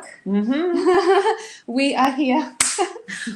work. We are here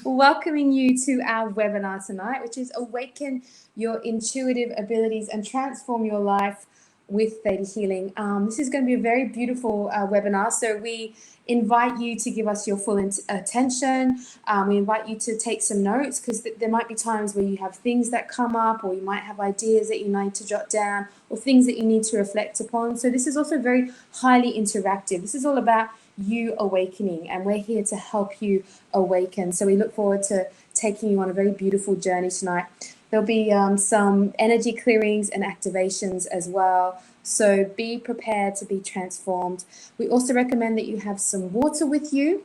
welcoming you to our webinar tonight, which is Awaken Your Intuitive Abilities and Transform Your Life with Theta Healing. This is going to be a very beautiful webinar. So we invite you to give us your full attention. We invite you to take some notes, because there might be times where you have things that come up, or you might have ideas that you need to jot down, or things that you need to reflect upon. So this is also very highly interactive. This is all about you awakening, and we're here to help you awaken. So we look forward to taking you on a very beautiful journey tonight. There'll be some energy clearings and activations as well. So be prepared to be transformed. We also recommend that you have some water with you.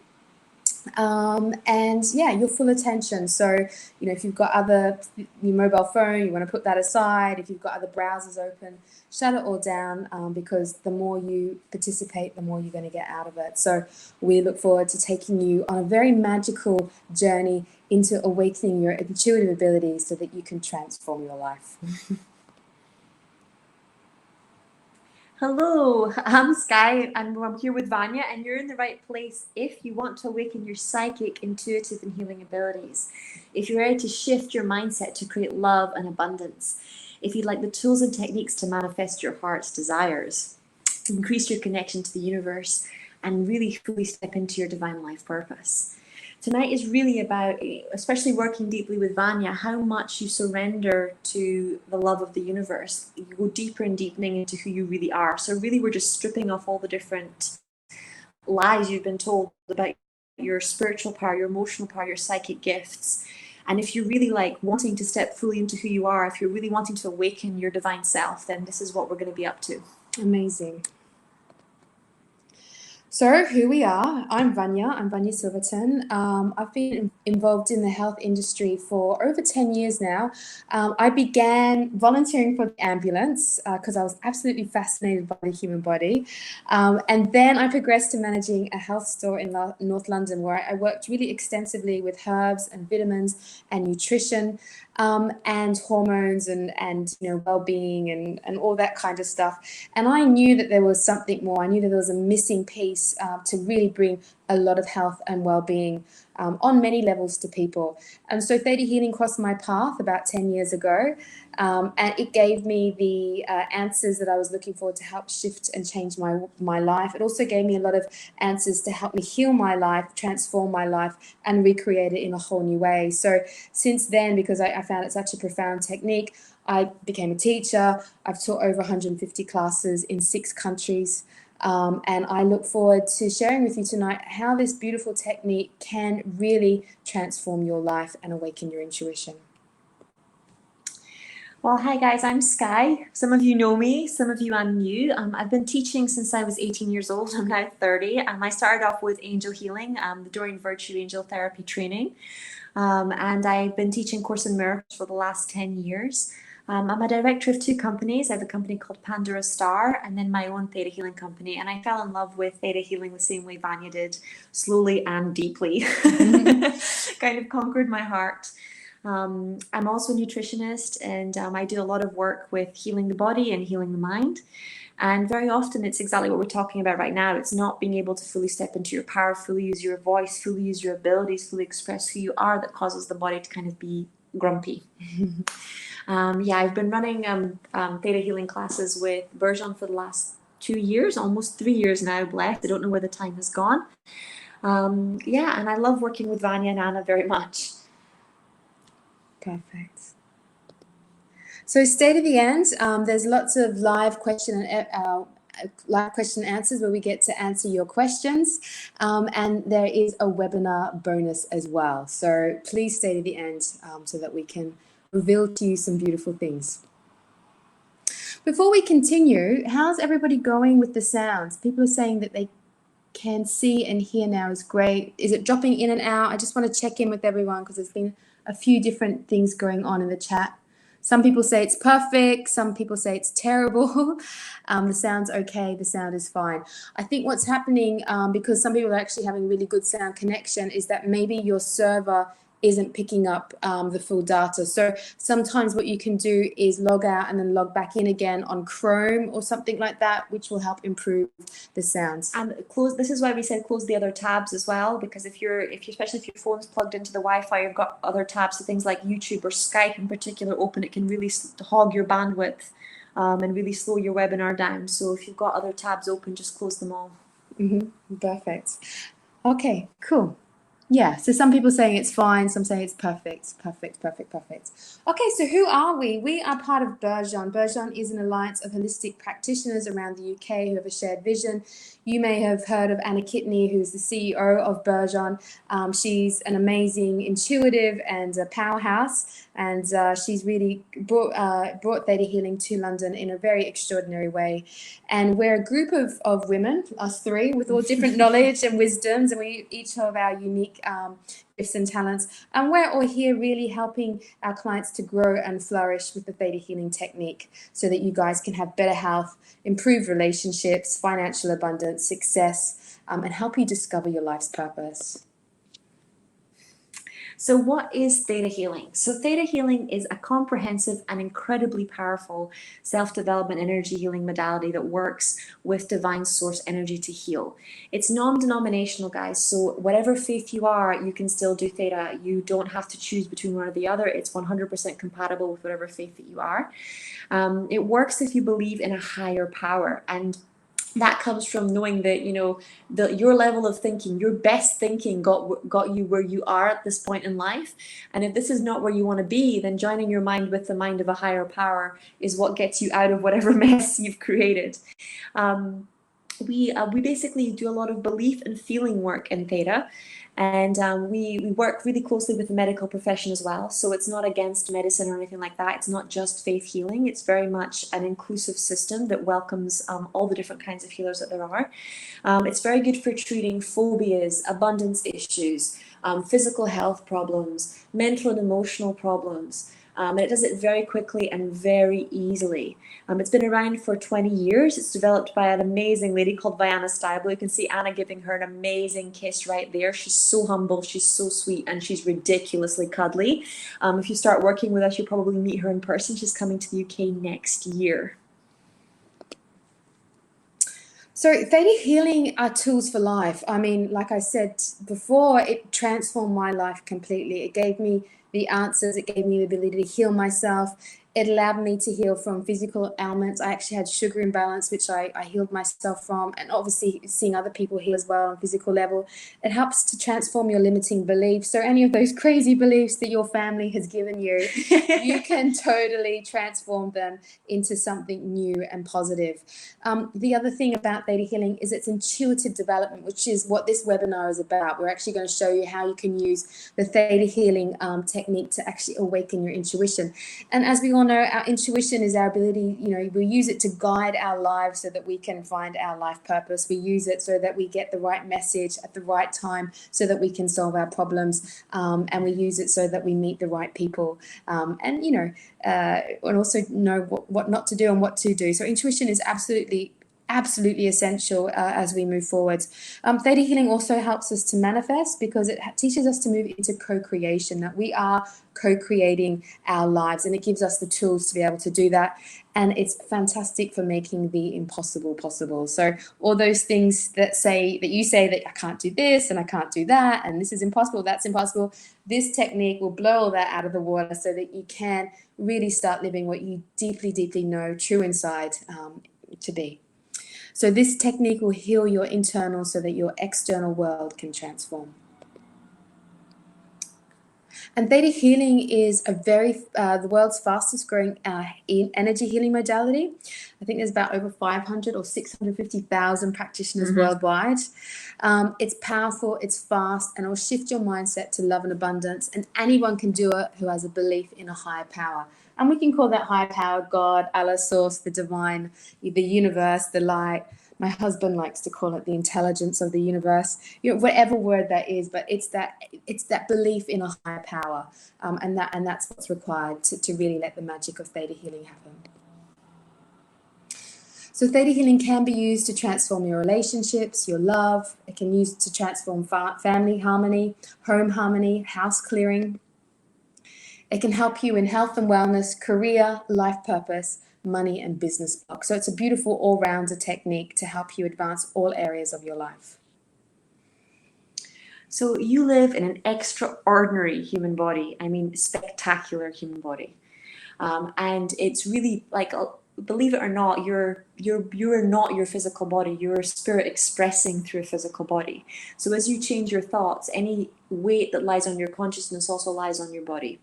And yeah, your full attention. So, if you've got your mobile phone, you want to put that aside. If you've got other browsers open, shut it all down, because the more you participate, the more you're going to get out of it. So we look forward to taking you on a very magical journey into awakening your intuitive abilities so that you can transform your life. Hello, I'm Sky, and I'm here with Vanya, and you're in the right place if you want to awaken your psychic, intuitive, and healing abilities. If you're ready to shift your mindset to create love and abundance. If you'd like the tools and techniques to manifest your heart's desires, increase your connection to the universe, and really fully step into your divine life purpose. Tonight is really about, especially working deeply with Vanya, how much you surrender to the love of the universe. You go deeper and deepening into who you really are. So really we're just stripping off all the different lies you've been told about your spiritual power, your emotional power, your psychic gifts. And if you're really wanting to step fully into who you are, if you're really wanting to awaken your divine self, then this is what we're going to be up to. Amazing. So here we are. I'm Vanya Silverton. I've been involved in the health industry for over 10 years now. I began volunteering for the ambulance because I was absolutely fascinated by the human body. And then I progressed to managing a health store in North London, where I worked really extensively with herbs and vitamins and nutrition, and hormones and well-being and all that kind of stuff. And I knew that there was something more. I knew that there was a missing piece to really bring a lot of health and well-being on many levels to people. And so Theta Healing crossed my path about 10 years ago, and it gave me the answers that I was looking for to help shift and change my life. It also gave me a lot of answers to help me heal my life, transform my life, and recreate it in a whole new way. So since then, because I found it such a profound technique, I became a teacher. I've taught over 150 classes in 6 countries. And I look forward to sharing with you tonight how this beautiful technique can really transform your life and awaken your intuition. Well, hi guys, I'm Sky. Some of you know me, some of you are new. I've been teaching since I was 18 years old. I'm now 30. I started off with angel healing, the Dorian Virtue Angel Therapy training. And I've been teaching Course in Miracles for the last 10 years. I'm a director of 2 companies. I have a company called Pandora Star, and then my own Theta Healing company. And I fell in love with Theta Healing the same way Vanya did, slowly and deeply. Kind of conquered my heart. I'm also a nutritionist, and I do a lot of work with healing the body and healing the mind. And very often it's exactly what we're talking about right now. It's not being able to fully step into your power, fully use your voice, fully use your abilities, fully express who you are, that causes the body to kind of be grumpy. I've been running Theta Healing classes with Bergeon for the last 2 years, almost 3 years now, blessed. I don't know where the time has gone. And I love working with Vanya and Anna very much. Perfect. So stay to the end. There's lots of live question and answers where we get to answer your questions. And there is a webinar bonus as well. So please stay to the end so that we can reveal to you some beautiful things. Before we continue, how's everybody going with the sounds? People are saying that they can see and hear now is great. Is it dropping in and out? I just want to check in with everyone because there's been a few different things going on in the chat. Some people say it's perfect. Some people say it's terrible. The sound's okay. The sound is fine. I think what's happening, because some people are actually having really good sound connection, is that maybe your server isn't picking up the full data. So sometimes what you can do is log out and then log back in again on Chrome or something like that, which will help improve the sounds. And close. This is why we said close the other tabs as well, because if you're especially if your phone's plugged into the Wi-Fi, you've got other tabs, so things like YouTube or Skype in particular open, it can really hog your bandwidth and really slow your webinar down. So if you've got other tabs open, just close them all. Perfect. Okay, cool. Yeah, so some people saying it's fine, some saying it's perfect. Okay, so who are we? We are part of Burjan. Burjan is an alliance of holistic practitioners around the UK who have a shared vision. You may have heard of Anna Kitney, who's the CEO of Burjan. She's an amazing intuitive and a powerhouse, and she's really brought theta healing to London in a very extraordinary way. And we're a group of women, us three, with all different knowledge and wisdoms, and we each have our unique gifts and talents. And we're all here really helping our clients to grow and flourish with the theta healing technique so that you guys can have better health, improved relationships, financial abundance, success, and help you discover your life's purpose. So what is theta healing? So theta healing is a comprehensive and incredibly powerful self-development energy healing modality that works with divine source energy to heal. It's non-denominational, guys. So whatever faith you are, you can still do theta. You don't have to choose between one or the other. It's 100% compatible with whatever faith that you are. It works if you believe in a higher power, and that comes from knowing that, you know, your level of thinking, your best thinking got you where you are at this point in life. And if this is not where you want to be, then joining your mind with the mind of a higher power is what gets you out of whatever mess you've created. We basically do a lot of belief and feeling work in theta, and we work really closely with the medical profession as well. So it's not against medicine or anything like that. It's not just faith healing. It's very much an inclusive system that welcomes all the different kinds of healers that there are. It's very good for treating phobias, abundance issues, physical health problems, mental and emotional problems. And it does it very quickly and very easily. It's been around for 20 years. It's developed by an amazing lady called Vanya. You can see Anna giving her an amazing kiss right there. She's so humble, she's so sweet, and she's ridiculously cuddly. If you start working with us, you'll probably meet her in person. She's coming to the UK next year. So theta healing are tools for life. I mean, like I said before, it transformed my life completely. It gave me the answers. It gave me the ability to heal myself. It allowed me to heal from physical ailments. I actually had sugar imbalance, which I healed myself from, and obviously seeing other people heal as well on a physical level. It helps to transform your limiting beliefs. So any of those crazy beliefs that your family has given you, you can totally transform them into something new and positive. The other thing about theta healing is it's intuitive development, which is what this webinar is about. We're actually going to show you how you can use the theta healing technique to actually awaken your intuition. And as we all know, our intuition is our ability, you know, we use it to guide our lives so that we can find our life purpose. We use it so that we get the right message at the right time so that we can solve our problems. And we use it so that we meet the right people and, you know, and also know what not to do and what to do. So intuition is absolutely essential as we move forward. Theta healing also helps us to manifest because it teaches us to move into co-creation, that we are co-creating our lives, and it gives us the tools to be able to do that. And it's fantastic for making the impossible possible. So all those things that you say that I can't do this and I can't do that and this is impossible, that's impossible, this technique will blow all that out of the water so that you can really start living what you deeply, deeply know true inside to be. So this technique will heal your internal so that your external world can transform. And theta healing is the world's fastest growing energy healing modality. I think there's about over 500 or 650,000 practitioners worldwide. It's powerful, it's fast, and it will shift your mindset to love and abundance. And anyone can do it who has a belief in a higher power. And we can call that higher power God, Allah, source, the divine, the universe, the light. My husband likes to call it the intelligence of the universe, you know, whatever word that is, but it's that belief in a higher power, and that's what's required to really let the magic of theta healing happen. So theta healing can be used to transform your relationships, your love. It can be used to transform family harmony, home harmony, house clearing. It can help you in health and wellness, career, life purpose, money, and business block. So it's a beautiful all-rounder technique to help you advance all areas of your life. So you live in an extraordinary human body. I mean, spectacular human body. And it's really like, believe it or not, you're not your physical body. You're a spirit expressing through a physical body. So as you change your thoughts, any weight that lies on your consciousness also lies on your body.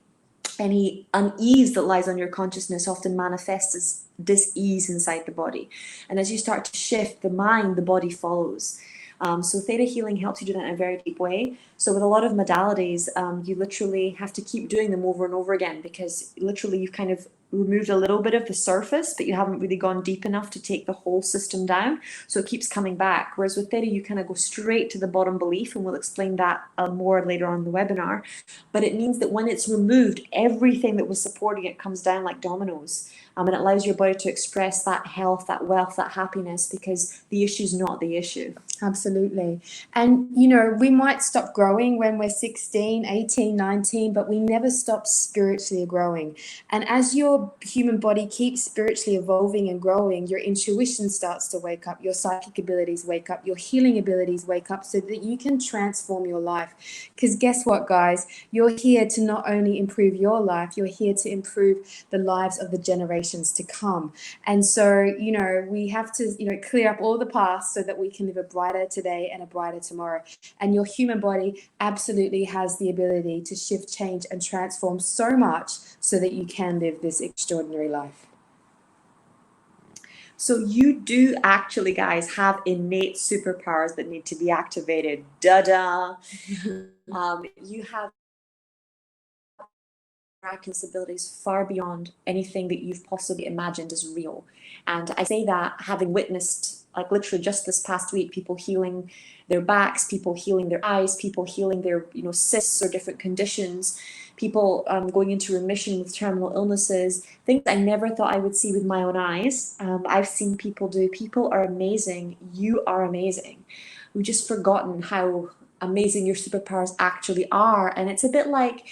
Any unease that lies on your consciousness often manifests as dis-ease inside the body. And as you start to shift the mind, the body follows. So theta healing helps you do that in a very deep way. So with a lot of modalities, you literally have to keep doing them over and over again, because literally you've kind of removed a little bit of the surface, but you haven't really gone deep enough to take the whole system down. So it keeps coming back. Whereas with theta, you kind of go straight to the bottom belief, and we'll explain that more later on in the webinar. But it means that when it's removed, everything that was supporting it comes down like dominoes. And it allows your body to express that health, that wealth, that happiness, because the issue is not the issue. Absolutely. And, you know, we might stop growing when we're 16, 18, 19, but we never stop spiritually growing. And as your human body keeps spiritually evolving and growing, your intuition starts to wake up, your psychic abilities wake up, your healing abilities wake up, so that you can transform your life. Because guess what, guys? You're here to not only improve your life, you're here to improve the lives of the generations to come. And so, you know, we have to, you know, clear up all the past so that we can live a brighter today and a brighter tomorrow. And your human body absolutely has the ability to shift, change, and transform so much so that you can live this extraordinary life. So you do actually, guys, have innate superpowers that need to be activated. Da-da! You have miraculous abilities far beyond anything that you've possibly imagined is real. And I say that having witnessed, like literally just this past week, people healing their backs, people healing their eyes, people healing their, you know, cysts or different conditions, people going into remission with terminal illnesses, things I never thought I would see with my own eyes. I've seen people do. People are amazing. You are amazing. We've just forgotten how amazing your superpowers actually are. And it's a bit like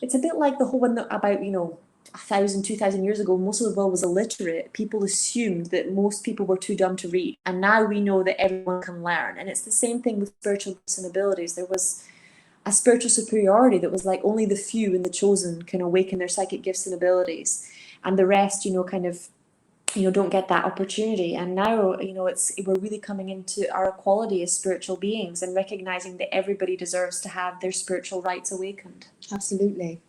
the whole one about, you know, 1,000, 2,000 years ago, most of the world was illiterate. People assumed that most people were too dumb to read. And now we know that everyone can learn. And it's the same thing with spiritual gifts and abilities. There was a spiritual superiority that was like only the few and the chosen can awaken their psychic gifts and abilities. And the rest, you know, kind of, you know, don't get that opportunity. And now, you know, we're really coming into our equality as spiritual beings and recognizing that everybody deserves to have their spiritual rights awakened. Absolutely.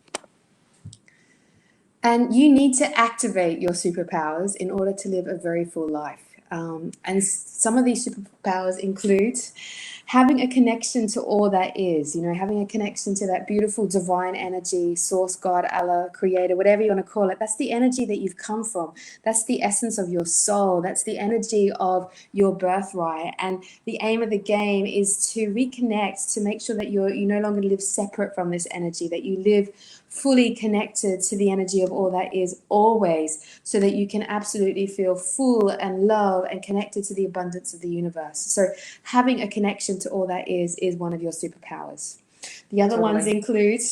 And you need to activate your superpowers in order to live a very full life. And some of these superpowers include having a connection to all that is, you know, having a connection to that beautiful divine energy, source, God, Allah, creator, whatever you want to call it. That's the energy that you've come from. That's the essence of your soul. That's the energy of your birthright. And the aim of the game is to reconnect, to make sure that you no longer live separate from this energy, that you live fully connected to the energy of all that is always, so that you can absolutely feel full and love and connected to the abundance of the universe. So having a connection to all that is one of your superpowers. The other ones include...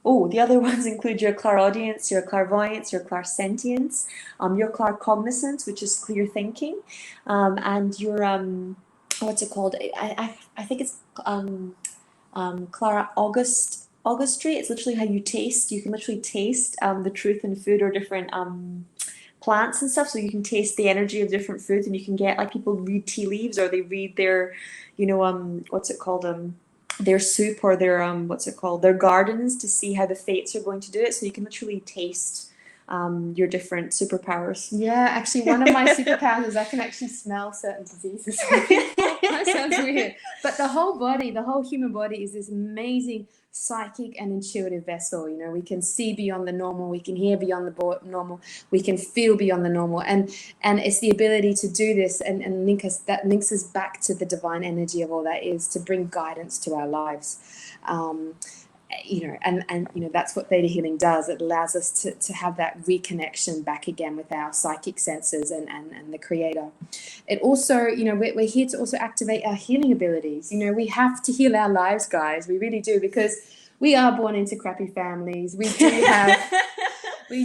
The other ones include your clairaudience, your clairvoyance, your clairsentience, your claircognizance, which is clear thinking, and your what's it called? I think it's clairaugustry. It's literally how you taste. You can literally taste the truth in food or different plants and stuff. So you can taste the energy of different foods, and you can get, like, people read tea leaves, or they read their, you know, what's it called? Their soup, or their their gardens, to see how the fates are going to do it. So you can literally taste your different superpowers. Yeah, actually, one of my superpowers is I can actually smell certain diseases. That sounds weird. But the whole body, the whole human body, is this amazing psychic and intuitive vessel. You know, we can see beyond the normal, we can hear beyond the normal, we can feel beyond the normal, and it's the ability to do this and links us back to the divine energy of all that is, to bring guidance to our lives. and that's what theta healing does. It allows us to have that reconnection back again with our psychic senses and the creator. It also, we're here to also activate our healing abilities. We have to heal our lives, guys. We really do, because we are born into crappy families. We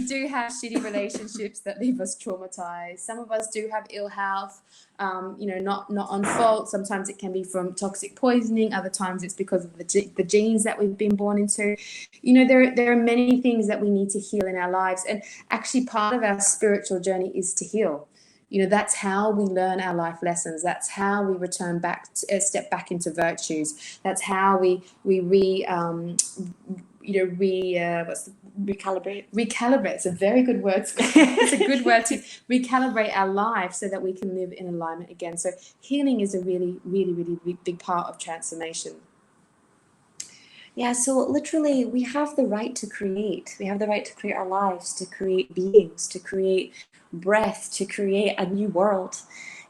do have shitty relationships that leave us traumatized. Some of us do have ill health, not on fault. Sometimes it can be from toxic poisoning. Other times it's because of the genes that we've been born into. There are many things that we need to heal in our lives. And actually part of our spiritual journey is to heal. That's how we learn our life lessons. That's how we return back, step back into virtues. That's how we recalibrate. Recalibrate. It's a very good word. It's a good word to recalibrate our life so that we can live in alignment again. So healing is a really, really, really big part of transformation. Yeah, so literally we have the right to create. We have the right to create our lives, to create beings, to create breath, to create a new world.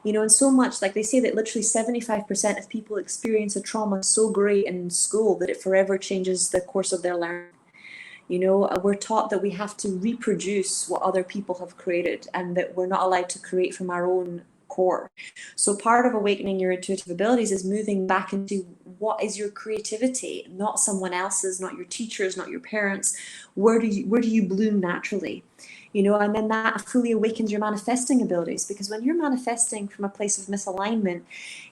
And so much, like they say that literally 75% of people experience a trauma so great in school that it forever changes the course of their learning. We're taught that we have to reproduce what other people have created and that we're not allowed to create from our own core. So part of awakening your intuitive abilities is moving back into what is your creativity, not someone else's, not your teachers, not your parents. Where do you bloom naturally? And then that fully awakens your manifesting abilities, because when you're manifesting from a place of misalignment,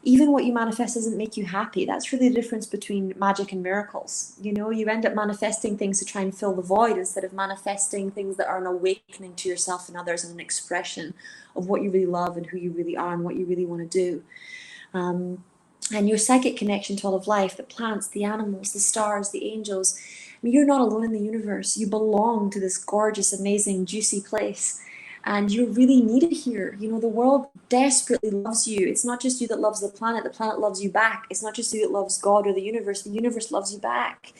even what you manifest doesn't make you happy. That's really the difference between magic and miracles. You end up manifesting things to try and fill the void instead of manifesting things that are an awakening to yourself and others and an expression of what you really love and who you really are and what you really want to do. And your psychic connection to all of life, the plants, the animals, the stars, the angels. You're not alone in the universe. You belong to this gorgeous, amazing, juicy place. And you're really needed here. The world desperately loves you. It's not just you that loves the planet loves you back. It's not just you that loves God or the universe loves you back.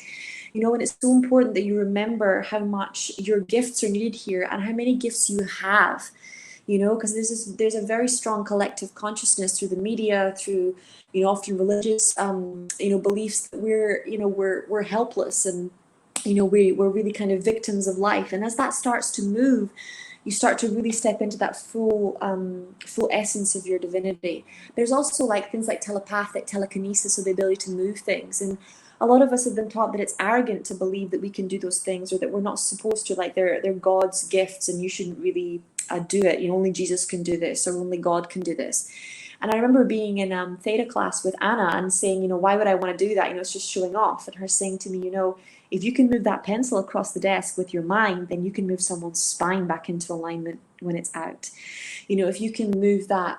And it's so important that you remember how much your gifts are needed here and how many gifts you have. Because there's a very strong collective consciousness through the media, through through religious beliefs that we're helpless and we're really kind of victims of life. And as that starts to move, you start to really step into that full essence of your divinity. There's also things like telepathic telekinesis, or the ability to move things. And a lot of us have been taught that it's arrogant to believe that we can do those things, or that we're not supposed to, they're God's gifts and you shouldn't really do it. Only Jesus can do this, or only God can do this. And I remember being in theta class with Anna and saying, why would I want to do that? It's just showing off. And her saying to me, if you can move that pencil across the desk with your mind, then you can move someone's spine back into alignment when it's out. If you can move that,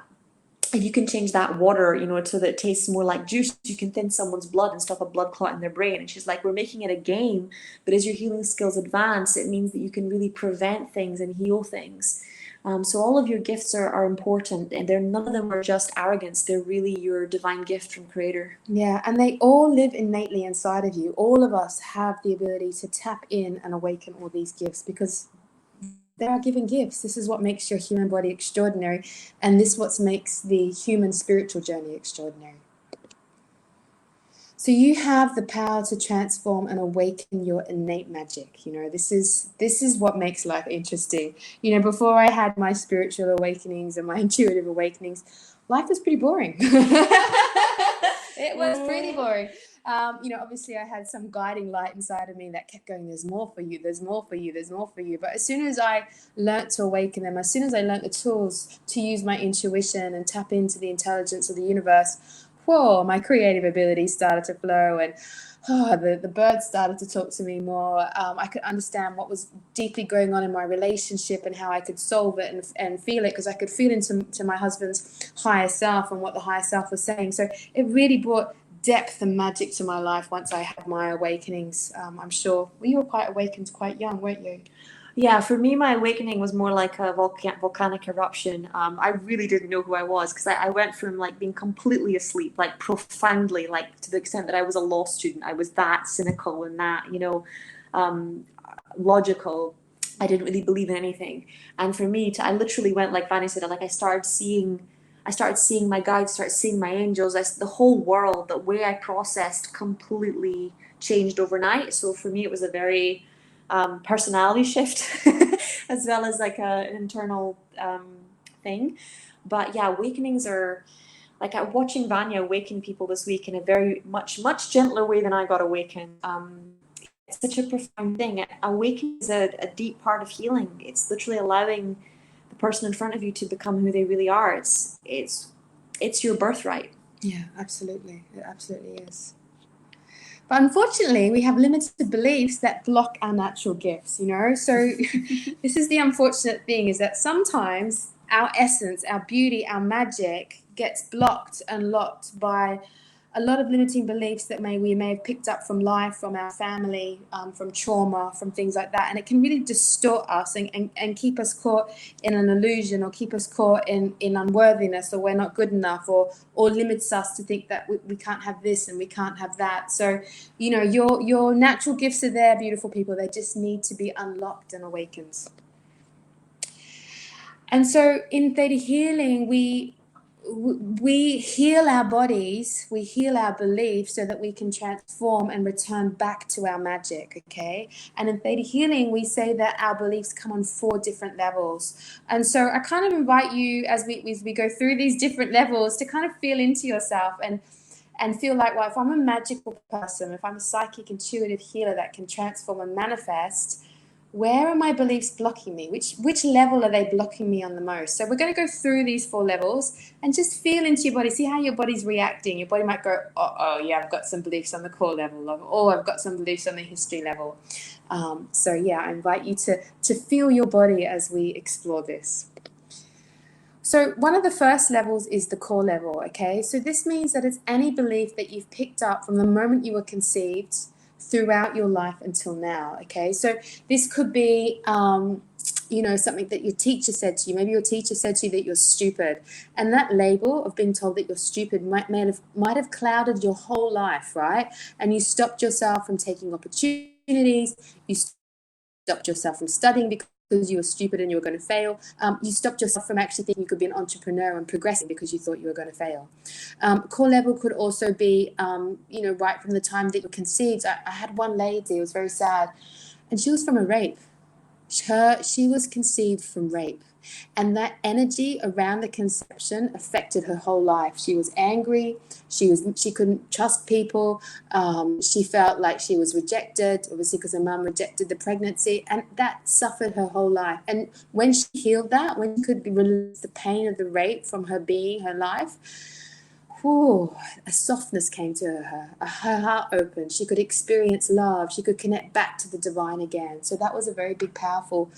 if you can change that water, so that it tastes more like juice, you can thin someone's blood and stop a blood clot in their brain. And she's like, we're making it a game, but as your healing skills advance, it means that you can really prevent things and heal things. So all of your gifts are important, and none of them are just arrogance. They're really your divine gift from Creator. Yeah, and they all live innately inside of you. All of us have the ability to tap in and awaken all these gifts, because they are given gifts. This is what makes your human body extraordinary, and this is what makes the human spiritual journey extraordinary. So you have the power to transform and awaken your innate magic. This is what makes life interesting. Before I had my spiritual awakenings and my intuitive awakenings, life was pretty boring. It was pretty boring. Obviously I had some guiding light inside of me that kept going, there's more for you, there's more for you, there's more for you. But as soon as I learnt to awaken them, as soon as I learnt the tools to use my intuition and tap into the intelligence of the universe, whoa, my creative abilities started to flow, and the birds started to talk to me more. I could understand what was deeply going on in my relationship and how I could solve it and feel it, because I could feel into my husband's higher self and what the higher self was saying. So it really brought depth and magic to my life once I had my awakenings. I'm sure you were quite awakened quite young, weren't you? Yeah, for me, my awakening was more like a volcanic eruption. I really didn't know who I was, because I went from being completely asleep, profoundly, to the extent that I was a law student. I was that cynical and that, logical. I didn't really believe in anything. And for me, I literally went, like Vanya said, I started seeing I started seeing my guides, started seeing my angels. The whole world, the way I processed completely changed overnight. So for me, it was a very personality shift as well as like an internal thing. But yeah, awakenings are like I'm watching Vanya awaken people this week in a very much gentler way than I got awakened. It's such a profound thing. Awakening is a deep part of healing. It's literally allowing the person in front of you to become who they really are. It's your birthright. Yeah, absolutely. It absolutely is. But unfortunately, we have limited beliefs that block our natural gifts, you know? So this is the unfortunate thing, is that sometimes our essence, our beauty, our magic gets blocked and locked by a lot of limiting beliefs that we may have picked up from life, from our family, from trauma, from things like that. And it can really distort us and keep us caught in an illusion, or keep us caught in unworthiness, or we're not good enough, or limits us to think that we can't have this and we can't have that. So, you know, your natural gifts are there, beautiful people. They just need to be unlocked and awakened. And so in theta healing, we heal our bodies, we heal our beliefs so that we can transform and return back to our magic, okay? And in theta healing, we say that our beliefs come on 4 different levels. And so I kind of invite you, as we go through these different levels, to kind of feel into yourself and feel like, well, if I'm a magical person, if I'm a psychic intuitive healer that can transform and manifest, where are my beliefs blocking me? Which level are they blocking me on the most? So we're going to go through these 4 levels and just feel into your body. See how your body's reacting. Your body might go, oh yeah, I've got some beliefs on the core level. Oh, I've got some beliefs on the history level. So yeah, I invite you to feel your body as we explore this. So one of the first levels is the core level, okay? So this means that it's any belief that you've picked up from the moment you were conceived throughout your life until now, okay? So this could be, you know, something that your teacher said to you. Maybe your teacher said to you that you're stupid. And that label of being told that you're stupid might have clouded your whole life, right? And you stopped yourself from taking opportunities. You stopped yourself from studying because you were stupid and you were going to fail. You stopped yourself from actually thinking you could be an entrepreneur and progressing because you thought you were going to fail. Core level could also be, you know, right from the time that you were conceived. I had one lady, it was very sad, and she was from a rape. She was conceived from rape. And that energy around the conception affected her whole life. She was angry. She couldn't trust people. She felt like she was rejected, obviously because her mum rejected the pregnancy, and that suffered her whole life. And when she healed that, when she could release the pain of the rape from her being, her life, a softness came to her. Her heart opened. She could experience love. She could connect back to the divine again. So that was a very big, powerful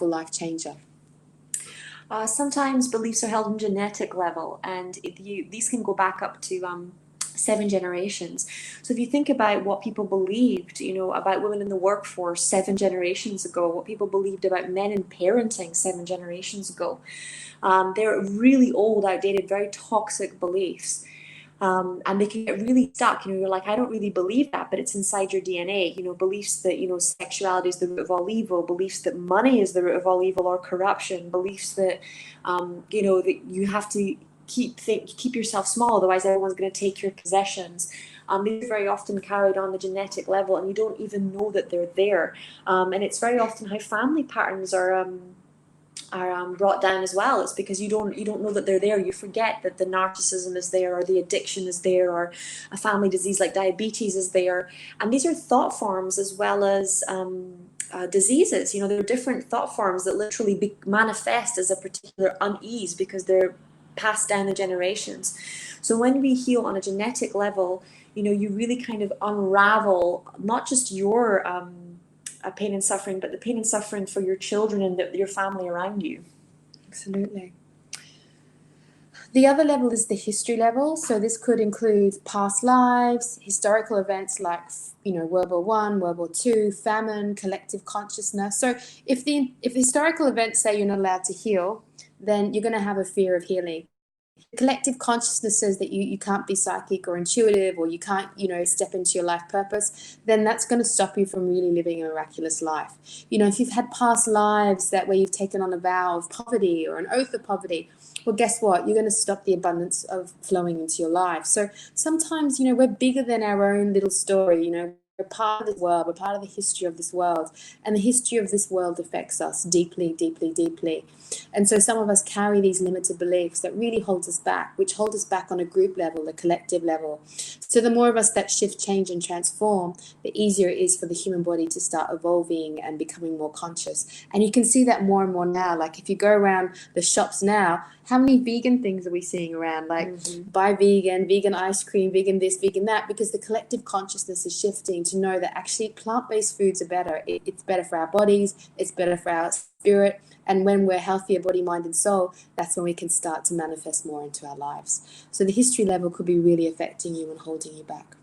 life changer. Sometimes beliefs are held on genetic level, and these can go back up to 7 generations. So if you think about what people believed, you know, about women in the workforce 7 generations ago, what people believed about men in parenting 7 generations ago, they're really old, outdated, very toxic beliefs. And they can get really stuck. You know, you're like, I don't really believe that, but it's inside your DNA. You know, beliefs that, you know, sexuality is the root of all evil, beliefs that money is the root of all evil or corruption, beliefs that, you know, that you have to keep yourself small, otherwise everyone's going to take your possessions. These are very often carried on the genetic level, and you don't even know that they're there. And it's very often how family patterns are brought down as well. It's because you don't know that they're there. You forget that the narcissism is there, or the addiction is there, or a family disease like diabetes is there. And these are thought forms as well as diseases. You know, there are different thought forms that literally manifest as a particular unease because they're passed down the generations. So when we heal on a genetic level, you know, you really kind of unravel not just your pain and suffering, but the pain and suffering for your children and your family around you. Absolutely. The other level is the history level. So this could include past lives, historical events like, you know, World War I, World War II, famine, collective consciousness. So if the historical events say you're not allowed to heal, then you're going to have a fear of healing. collective consciousness says that you can't be psychic or intuitive, or you can't, step into your life purpose, then that's going to stop you from really living a miraculous life. If you've had past lives where you've taken on a vow of poverty or an oath of poverty, well, guess what? You're going to stop the abundance of flowing into your life. So sometimes, we're bigger than our own little story. We're part of this world. We're part of the history of this world. And the history of this world affects us deeply, deeply, deeply. And so some of us carry these limited beliefs that really hold us back, which hold us back on a group level, a collective level. So the more of us that shift, change, and transform, the easier it is for the human body to start evolving and becoming more conscious. And you can see that more and more now. Like if you go around the shops now, how many vegan things are we seeing around? Like buy vegan, vegan ice cream, vegan this, vegan that, because the collective consciousness is shifting to know that actually plant-based foods are better. It's better for our bodies. It's better for our spirit. And when we're healthier body, mind, and soul, that's when we can start to manifest more into our lives. So the history level could be really affecting you and holding you back.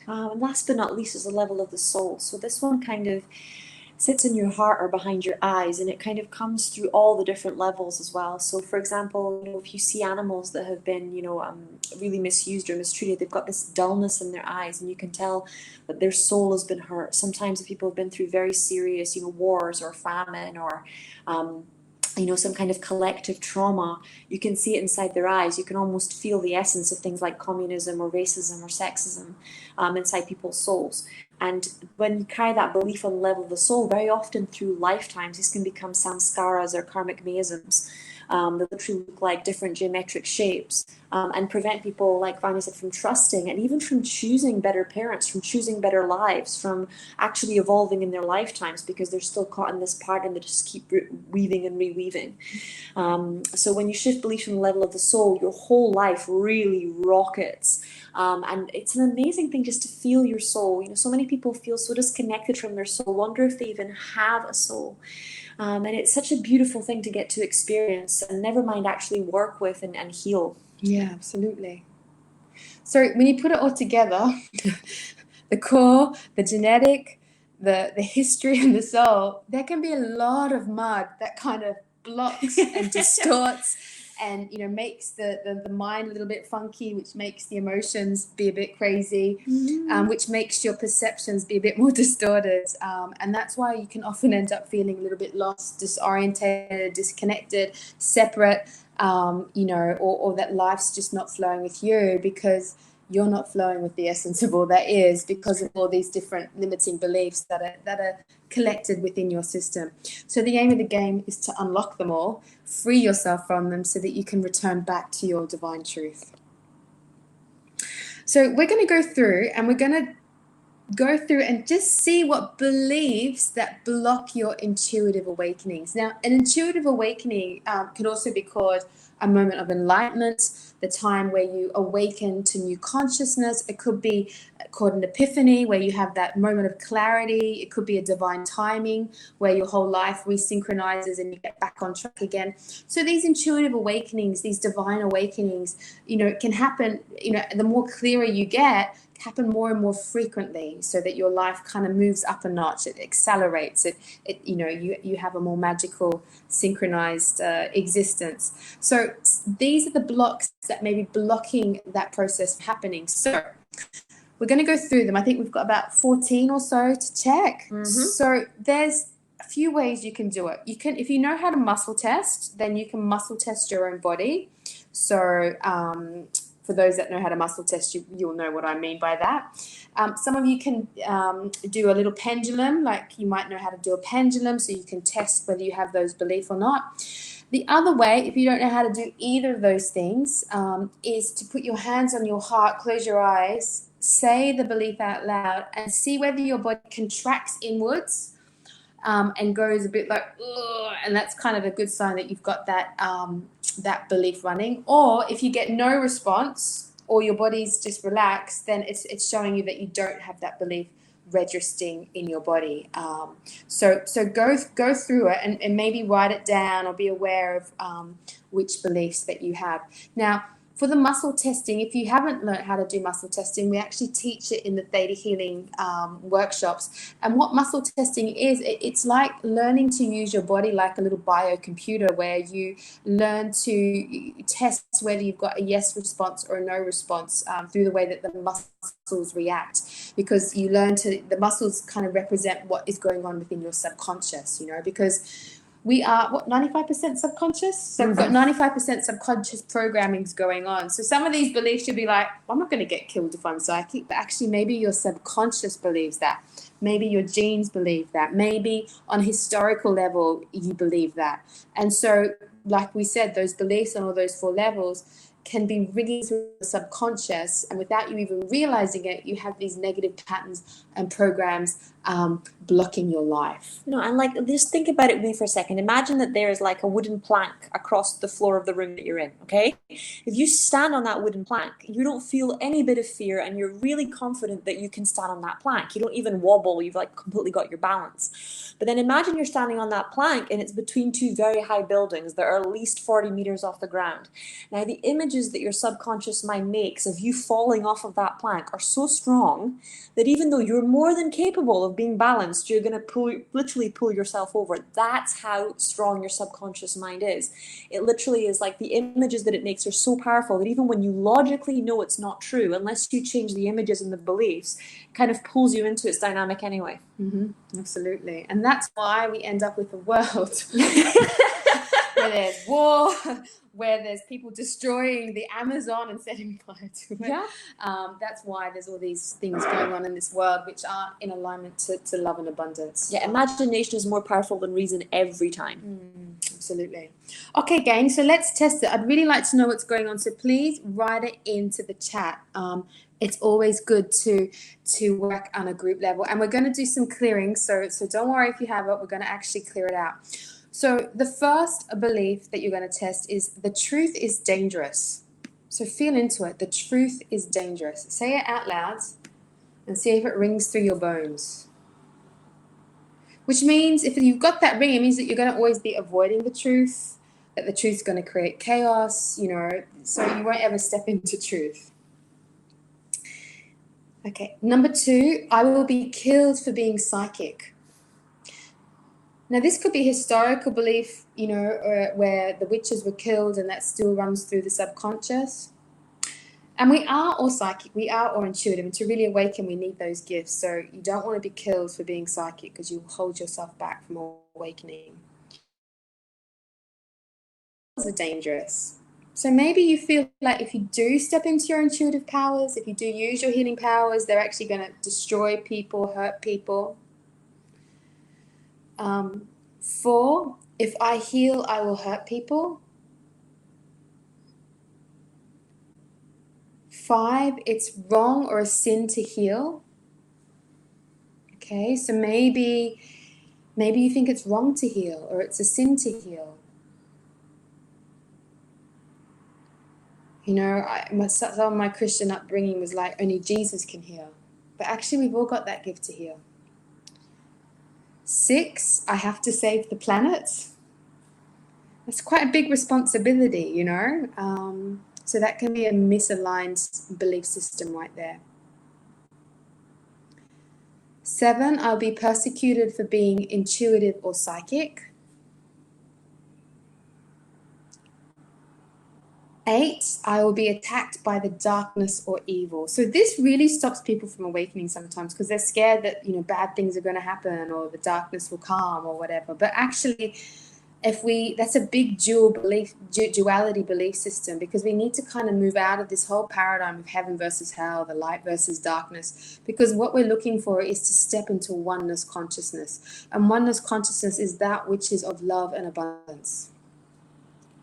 And last but not least is the level of the soul. So this one kind of sits in your heart or behind your eyes, and it kind of comes through all the different levels as well. So for example, if you see animals that have been really misused or mistreated, they've got this dullness in their eyes, and you can tell that their soul has been hurt. Sometimes if people have been through very serious wars or famine or some kind of collective trauma, you can see it inside their eyes. You can almost feel the essence of things like communism or racism or sexism inside people's souls. And when you carry that belief on the level of the soul, very often through lifetimes, this can become samskaras or karmic miasms that literally look like different geometric shapes and prevent people, like Vanya said, from trusting and even from choosing better parents, from choosing better lives, from actually evolving in their lifetimes, because they're still caught in this pattern that just keep weaving and reweaving. So when you shift belief from the level of the soul, your whole life really rockets. And it's an amazing thing just to feel your soul. So many people feel so disconnected from their soul, wonder if they even have a soul. And it's such a beautiful thing to get to experience, and never mind actually work with and heal. Yeah, absolutely. So when you put it all together, the core, the genetic, the history, and the soul, there can be a lot of mud that kind of blocks and distorts and makes the mind a little bit funky, which makes the emotions be a bit crazy, which makes your perceptions be a bit more distorted, and that's why you can often end up feeling a little bit lost, disorientated, disconnected, separate, or that life's just not flowing with you because you're not flowing with the essence of all that is, because of all these different limiting beliefs that are collected within your system. So the aim of the game is to unlock them all, free yourself from them so that you can return back to your divine truth. So we're going to go through and just see what beliefs that block your intuitive awakenings. Now, an intuitive awakening can also be called a moment of enlightenment, the time where you awaken to new consciousness. It could be called an epiphany, where you have that moment of clarity. It could be a divine timing, where your whole life resynchronizes and you get back on track again. So these intuitive awakenings, these divine awakenings, can happen, the more clearer you get, happen more and more frequently, so that your life kind of moves up a notch. It accelerates. You have a more magical, synchronized existence. So these are the blocks that may be blocking that process from happening. So we're going to go through them. I think we've got about 14 or so to check. So there's a few ways you can do it. You can, if you know how to muscle test, then you can muscle test your own body. So for those that know how to muscle test, you'll know what I mean by that. Some of you can do a little pendulum, like you might know how to do a pendulum, so you can test whether you have those beliefs or not. The other way, if you don't know how to do either of those things, is to put your hands on your heart, close your eyes, say the belief out loud, and see whether your body contracts inwards and goes a bit like, ugh, and that's kind of a good sign that you've got that that belief running. Or if you get no response, or your body's just relaxed, then it's showing you that you don't have that belief registering in your body. So go through it and maybe write it down, or be aware of which beliefs that you have. Now, For the muscle testing, if you haven't learned how to do muscle testing, we actually teach it in the Theta Healing workshops. And what muscle testing is, it's like learning to use your body like a little biocomputer, where you learn to test whether you've got a yes response or a no response through the way that the muscles react. Because you learn the muscles kind of represent what is going on within your subconscious, because we are 95% subconscious, so we've got 95% subconscious programmings going on. So some of these beliefs you'll be like, I'm not going to get killed if I'm psychic, but actually maybe your subconscious believes that, maybe your genes believe that, maybe on a historical level you believe that. And so like we said, those beliefs on all those 4 levels can be ringing through the subconscious, and without you even realizing it, you have these negative patterns and programs blocking your life. No, and like, just think about it with me for a second. Imagine that there is like a wooden plank across the floor of the room that you're in, okay? If you stand on that wooden plank, you don't feel any bit of fear, and you're really confident that you can stand on that plank. You don't even wobble, you've like completely got your balance. But then imagine you're standing on that plank and it's between 2 very high buildings that are at least 40 meters off the ground. Now, the images that your subconscious mind makes of you falling off of that plank are so strong that even though you're more than capable of being balanced, you're going to literally pull yourself over. That's how strong your subconscious mind is. It literally is like, the images that it makes are so powerful that even when you logically know it's not true, unless you change the images and the beliefs, it kind of pulls you into its dynamic anyway. Absolutely. And that's why we end up with a world where there's war, where there's people destroying the Amazon and setting fire to it. Yeah. That's why there's all these things going on in this world which aren't in alignment to love and abundance. Yeah, imagination is more powerful than reason every time. Absolutely. Okay, gang, so let's test it. I'd really like to know what's going on, so please write it into the chat. It's always good to work on a group level, and we're going to do some clearing, so don't worry if you have it. We're going to actually clear it out. So the first belief that you're going to test is the truth is dangerous. So feel into it. The truth is dangerous. Say it out loud and see if it rings through your bones. Which means if you've got that ring, it means that you're going to always be avoiding the truth, that the truth's going to create chaos, so you won't ever step into truth. Okay, number 2, I will be killed for being psychic. Now, this could be historical belief, where the witches were killed, and that still runs through the subconscious. And we are all psychic, we are all intuitive, and to really awaken, we need those gifts. So you don't want to be killed for being psychic, because you hold yourself back from awakening. Are dangerous. So maybe you feel like if you do step into your intuitive powers, if you do use your healing powers, they're actually going to destroy people, hurt people. 4, if I heal, I will hurt people. 5, it's wrong or a sin to heal. Okay, so maybe you think it's wrong to heal, or it's a sin to heal. Some of my Christian upbringing was like, only Jesus can heal. But actually, we've all got that gift to heal. 6, I have to save the planet. That's quite a big responsibility, So that can be a misaligned belief system right there. 7, I'll be persecuted for being intuitive or psychic. 8, I will be attacked by the darkness or evil. So this really stops people from awakening sometimes, because they're scared that, bad things are going to happen, or the darkness will come, or whatever. But actually, that's a big duality belief system, because we need to kind of move out of this whole paradigm of heaven versus hell, the light versus darkness, because what we're looking for is to step into oneness consciousness. And oneness consciousness is that which is of love and abundance.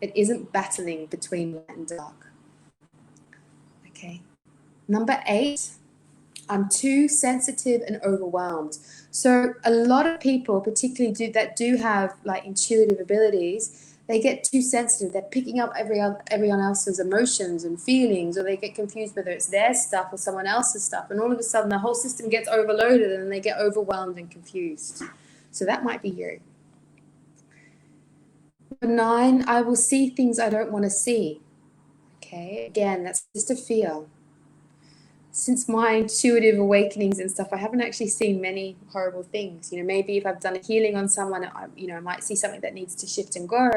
It isn't battling between light and dark. Okay. Number 8, I'm too sensitive and overwhelmed. So a lot of people, particularly that do have like intuitive abilities, they get too sensitive. They're picking up everyone else's emotions and feelings, or they get confused whether it's their stuff or someone else's stuff. And all of a sudden, the whole system gets overloaded, and they get overwhelmed and confused. So that might be you. 9, I will see things I don't want to see. Okay, again, that's just a fear. Since my intuitive awakenings and stuff, I haven't actually seen many horrible things. Maybe if I've done a healing on someone, I might see something that needs to shift and go,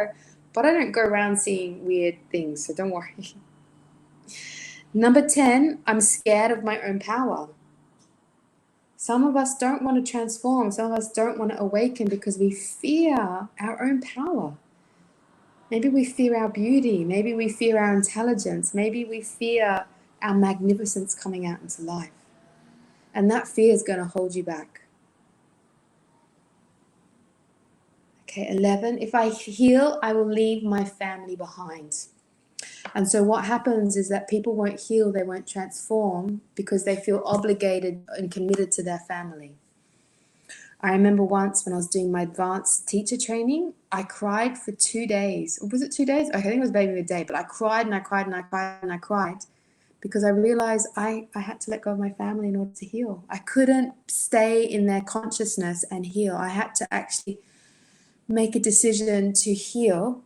but I don't go around seeing weird things, so don't worry. Number 10, I'm scared of my own power. Some of us don't want to transform. Some of us don't want to awaken because we fear our own power. Maybe we fear our beauty. Maybe we fear our intelligence. Maybe we fear our magnificence coming out into life. And that fear is going to hold you back. Okay, 11, if I heal, I will leave my family behind. And so what happens is that people won't heal, they won't transform because they feel obligated and committed to their family. I remember once when I was doing my advanced teacher training, I cried for 2 days. Was it 2 days? Okay, I think it was maybe a day, but I cried and I cried and I cried and I cried because I realized I had to let go of my family in order to heal. I couldn't stay in their consciousness and heal. I had to actually make a decision to heal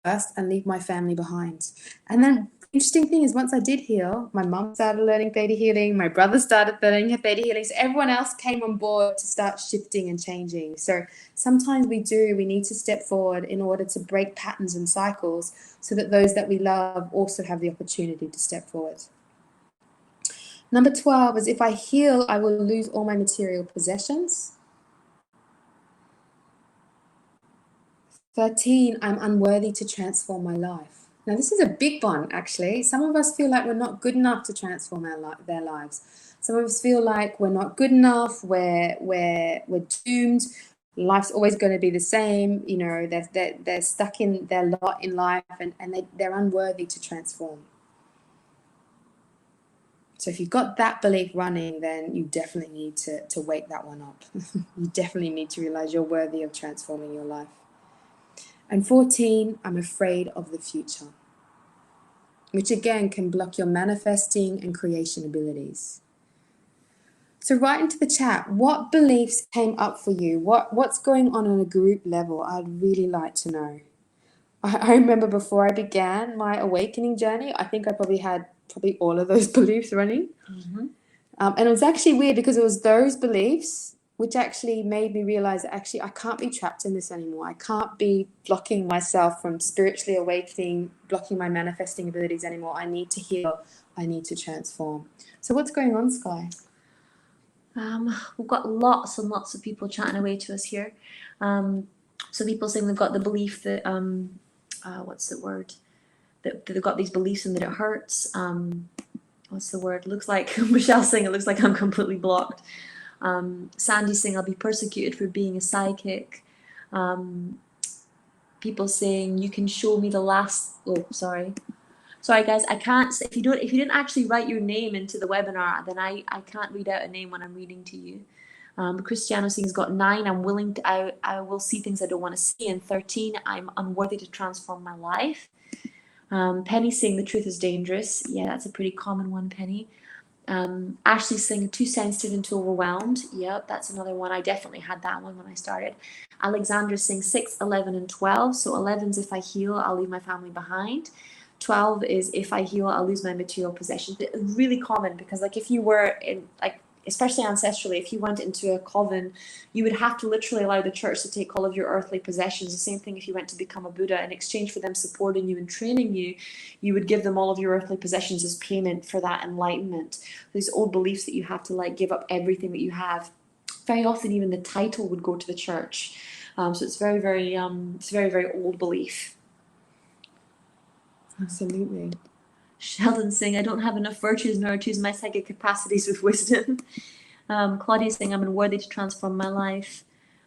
first and leave my family behind. And then the interesting thing is once I did heal, my mum started learning theta healing, my brother started learning theta healing, so everyone else came on board to start shifting and changing. So sometimes we need to step forward in order to break patterns and cycles so that those that we love also have the opportunity to step forward. Number 12 is if I heal, I will lose all my material possessions. 13, I'm unworthy to transform my life. Now, this is a big one, actually. Some of us feel like we're not good enough to transform their lives. Some of us feel like we're not good enough, we're doomed. Life's always going to be the same. They're stuck in their lot in life and they're unworthy to transform. So if you've got that belief running, then you definitely need to wake that one up. You definitely need to realize you're worthy of transforming your life. And 14, I'm afraid of the future, which again can block your manifesting and creation abilities. So write into the chat, what beliefs came up for you? What's going on a group level? I'd really like to know. I remember before I began my awakening journey, I think I probably had all of those beliefs running. Mm-hmm. And it was actually weird because it was those beliefs which actually made me realize that actually I can't be trapped in this anymore. I can't be blocking myself from spiritually awakening, blocking my manifesting abilities anymore. I need to heal. I need to transform. So what's going on, Sky? We've got lots and lots of people chatting away to us here. So people saying they've got the belief that, what's the word? That they've got these beliefs and that it hurts. What's the word? Looks like, Michelle's saying it looks like I'm completely blocked. Sandy's saying I'll be persecuted for being a psychic. People saying you can show me the last, sorry guys, I can't, if you didn't actually write your name into the webinar, then I can't read out a name when I'm reading to you. Cristiano saying he's got 9, I'm willing to, I will see things I don't want to see, and 13, I'm unworthy to transform my life. Penny saying the truth is dangerous. Yeah, that's a pretty common one, Penny. Ashley saying too sensitive and too overwhelmed. Yep, that's another one. I definitely had that one when I started. Alexandra saying 6, 11, and 12. So 11's if I heal, I'll leave my family behind. 12 is if I heal, I'll lose my material possessions. It's really common because, like, if you were in, like, especially ancestrally, if you went into a coven, you would have to literally allow the church to take all of your earthly possessions. The same thing if you went to become a Buddha. In exchange for them supporting you and training you, you would give them all of your earthly possessions as payment for that enlightenment. These old beliefs that you have to, like, give up everything that you have. Very often even the title would go to the church. So it's very, very, very old belief. Absolutely. Sheldon saying, I don't have enough virtues nor choose my psychic capacities with wisdom. Claudia saying, I'm unworthy to transform my life.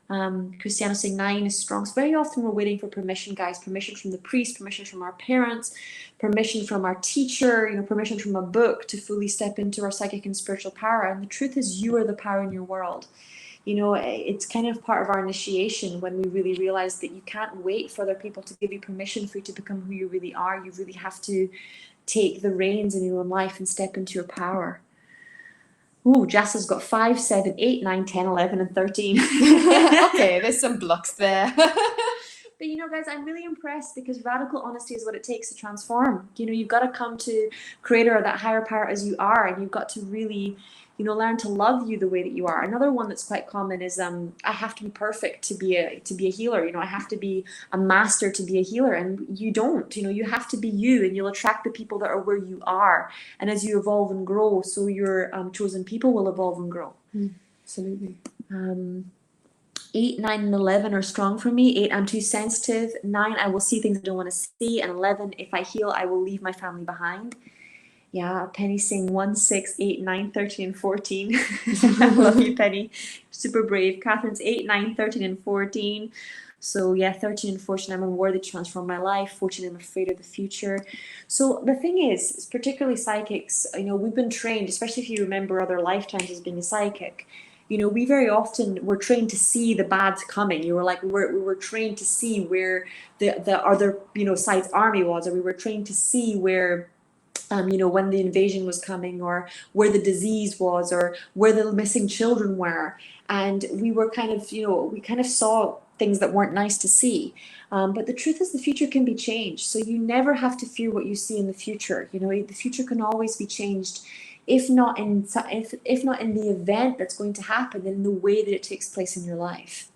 Cristiano saying 9 is strong. So very often we're waiting for permission, guys. Permission from the priest, permission from our parents, permission from our teacher, permission from a book to fully step into our psychic and spiritual power. And the truth is, you are the power in your world. It's kind of part of our initiation when we really realize that you can't wait for other people to give you permission for you to become who you really are. You really have to take the reins in your own life and step into your power. Ooh, Jassa's got 5, 7, 8, 9, 10, 11, and 13. Okay, there's some blocks there. But guys, I'm really impressed because radical honesty is what it takes to transform. You've got to come to Creator or that higher power as you are, and you've got to really, learn to love you the way that you are. Another one that's quite common is I have to be perfect to be a healer. I have to be a master to be a healer, and you don't. You have to be you, and you'll attract the people that are where you are. And as you evolve and grow, so your chosen people will evolve and grow. Absolutely. 8, 9, and 11 are strong for me. 8, I'm too sensitive. 9, I will see things I don't want to see. And 11, if I heal, I will leave my family behind. Yeah, Penny's saying 1, 6, 8, 9, 13, and 14. I love you, Penny. Super brave. Catherine's 8, 9, 13, and 14. So yeah, 13 and 14, I'm unworthy to transform my life. 14, I'm afraid of the future. So the thing is, particularly psychics, we've been trained, especially if you remember other lifetimes as being a psychic, we very often were trained to see the bad coming. We were trained to see where the other, side's army was, or we were trained to see where when the invasion was coming, or where the disease was, or where the missing children were. And we were we kind of saw things that weren't nice to see. But the truth is the future can be changed. So you never have to fear what you see in the future. The future can always be changed. If not in the event that's going to happen, then in the way that it takes place in your life.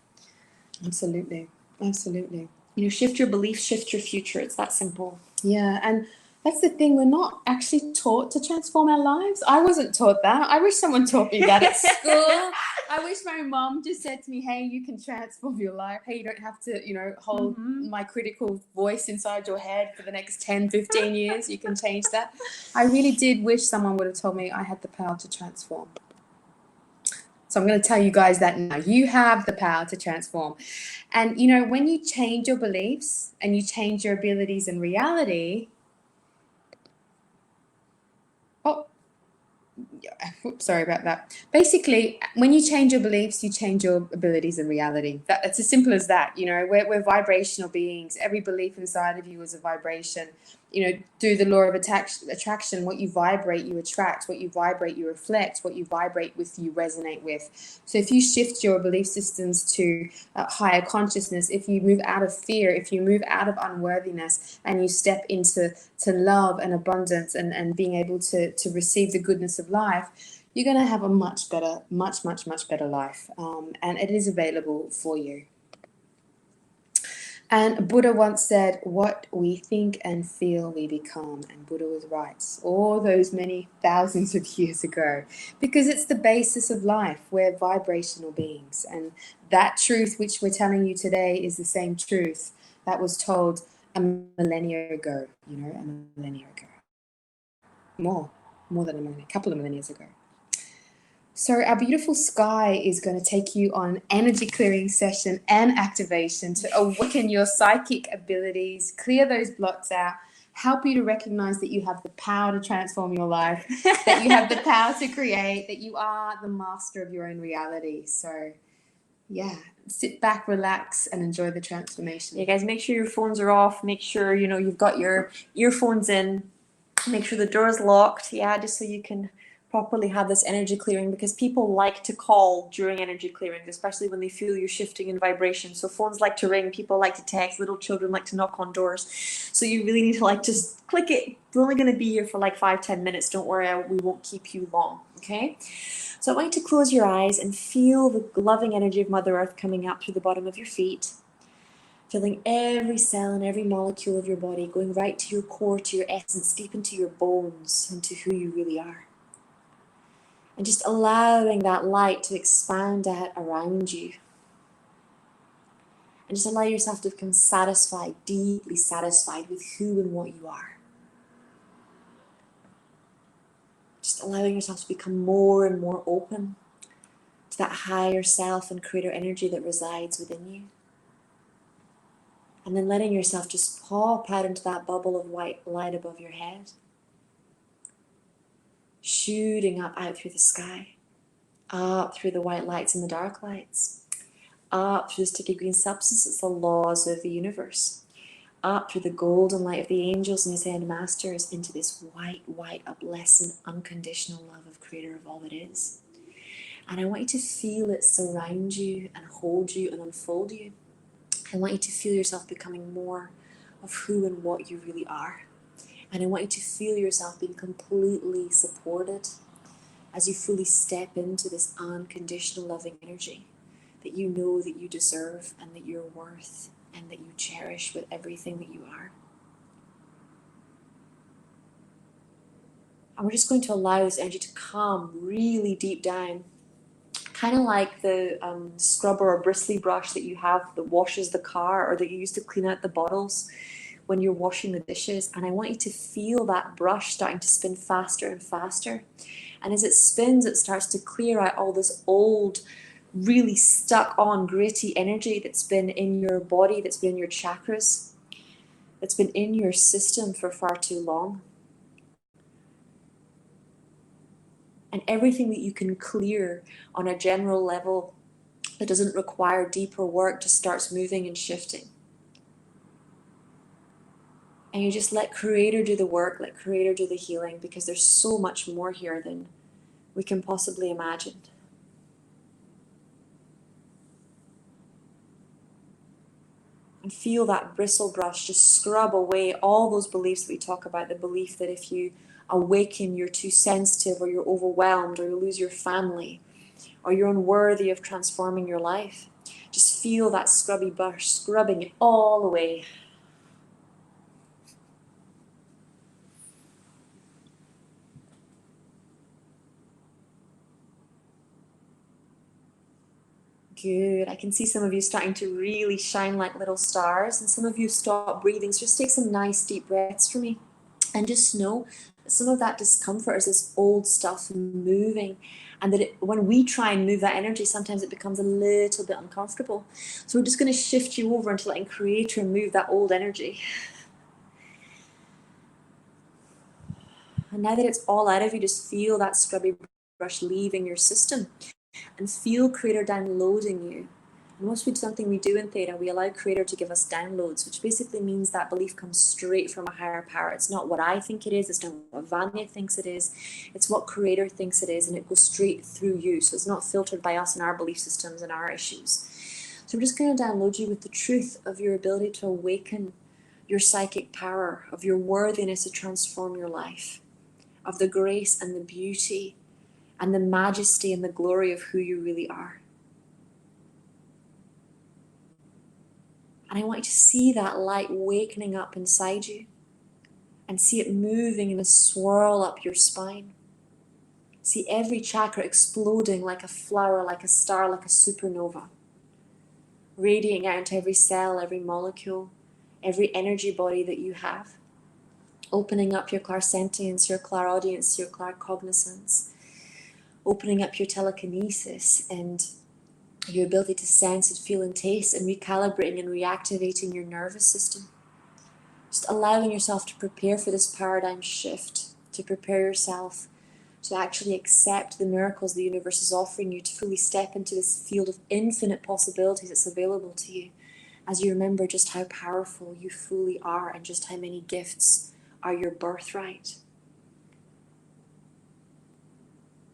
Absolutely. Absolutely. Shift your beliefs, shift your future. It's that simple. Yeah, and that's the thing. We're not actually taught to transform our lives. I wasn't taught that. I wish someone taught me that at school. I wish my mom just said to me, hey, you can transform your life. Hey, you don't have to, hold my critical voice inside your head for the next 10, 15 years. You can change that. I really did wish someone would have told me I had the power to transform. So I'm going to tell you guys that now. You have the power to transform. And, when you change your beliefs and you change your abilities in reality, sorry about that. Basically, when you change your beliefs, you change your abilities in reality. It's as simple as that. We're vibrational beings. Every belief inside of you is a vibration. Through the law of attraction, what you vibrate, you attract. What you vibrate, you reflect. What you vibrate with, you resonate with. So if you shift your belief systems to higher consciousness, if you move out of fear, if you move out of unworthiness, and you step into love and abundance and being able to receive the goodness of life, you're going to have a much better, much, much, much better life. And it is available for you. And Buddha once said, what we think and feel, we become. And Buddha was right all those many thousands of years ago, because it's the basis of life. We're vibrational beings. And that truth which we're telling you today is the same truth that was told a millennia ago, a millennia ago. More than a millennia, a couple of millennia ago. So our beautiful Sky is going to take you on an energy clearing session and activation to awaken your psychic abilities, clear those blocks out, help you to recognize that you have the power to transform your life, that you have the power to create, that you are the master of your own reality. So yeah, sit back, relax, and enjoy the transformation. Yeah, guys, make sure your phones are off. Make sure, you've got your earphones in. Make sure the door is locked, just so you can properly have this energy clearing, because people like to call during energy clearing, especially when they feel you're shifting in vibration. So phones like to ring, people like to text, little children like to knock on doors. So you really need to just click it. We're only going to be here for 5-10 minutes. Don't worry, we won't keep you long, okay? So I want you to close your eyes and feel the loving energy of Mother Earth coming up through the bottom of your feet. Filling every cell and every molecule of your body, going right to your core, to your essence, deep into your bones, into who you really are. And just allowing that light to expand out around you. And just allow yourself to become satisfied, deeply satisfied with who and what you are. Just allowing yourself to become more and more open to that higher self and creator energy that resides within you. And then letting yourself just pop out into that bubble of white light above your head. Shooting up out through the sky. Up through the white lights and the dark lights. Up through the sticky green substances, the laws of the universe. Up through the golden light of the angels and ascended masters into this white, blessed, unconditional love of Creator of all that is. And I want you to feel it surround you and hold you and unfold you. I want you to feel yourself becoming more of who and what you really are. And I want you to feel yourself being completely supported as you fully step into this unconditional loving energy that you know that you deserve and that you're worth and that you cherish with everything that you are. And we're just going to allow this energy to come really deep down, kind of like the scrubber or bristly brush that you have that washes the car or that you use to clean out the bottles when you're washing the dishes. And I want you to feel that brush starting to spin faster and faster. And as it spins, it starts to clear out all this old, really stuck on gritty energy that's been in your body, that's been in your chakras, that's been in your system for far too long. And everything that you can clear on a general level that doesn't require deeper work just starts moving and shifting. And you just let Creator do the work, let Creator do the healing, because there's so much more here than we can possibly imagine. And feel that bristle brush just scrub away all those beliefs that we talk about. The belief that if you awaken, you're too sensitive, or you're overwhelmed, or you lose your family, or you're unworthy of transforming your life. Just feel that scrubby brush scrubbing it all away. Good. I can see some of you starting to really shine like little stars, and some of you stop breathing. So just take some nice deep breaths for me, and just know that some of that discomfort is this old stuff moving, and that when we try and move that energy, sometimes it becomes a little bit uncomfortable. So we're just going to shift you over into letting Creator move that old energy. And now that it's all out of you, just feel that scrubby brush leaving your system, and feel Creator downloading you. And once we do something we do in Theta, we allow Creator to give us downloads, which basically means that belief comes straight from a higher power. It's not what I think it is, it's not what Vanya thinks it is, it's what Creator thinks it is, and it goes straight through you. So it's not filtered by us and our belief systems and our issues. So we're just going to download you with the truth of your ability to awaken your psychic power, of your worthiness to transform your life, of the grace and the beauty and the majesty and the glory of who you really are. And I want you to see that light wakening up inside you, and see it moving in a swirl up your spine. See every chakra exploding like a flower, like a star, like a supernova, radiating out into every cell, every molecule, every energy body that you have, opening up your clairsentience, your clairaudience, your claircognizance, opening up your telekinesis and your ability to sense and feel and taste, and recalibrating and reactivating your nervous system. Just allowing yourself to prepare for this paradigm shift, to prepare yourself to actually accept the miracles the universe is offering you, to fully step into this field of infinite possibilities that's available to you, as you remember just how powerful you fully are and just how many gifts are your birthright.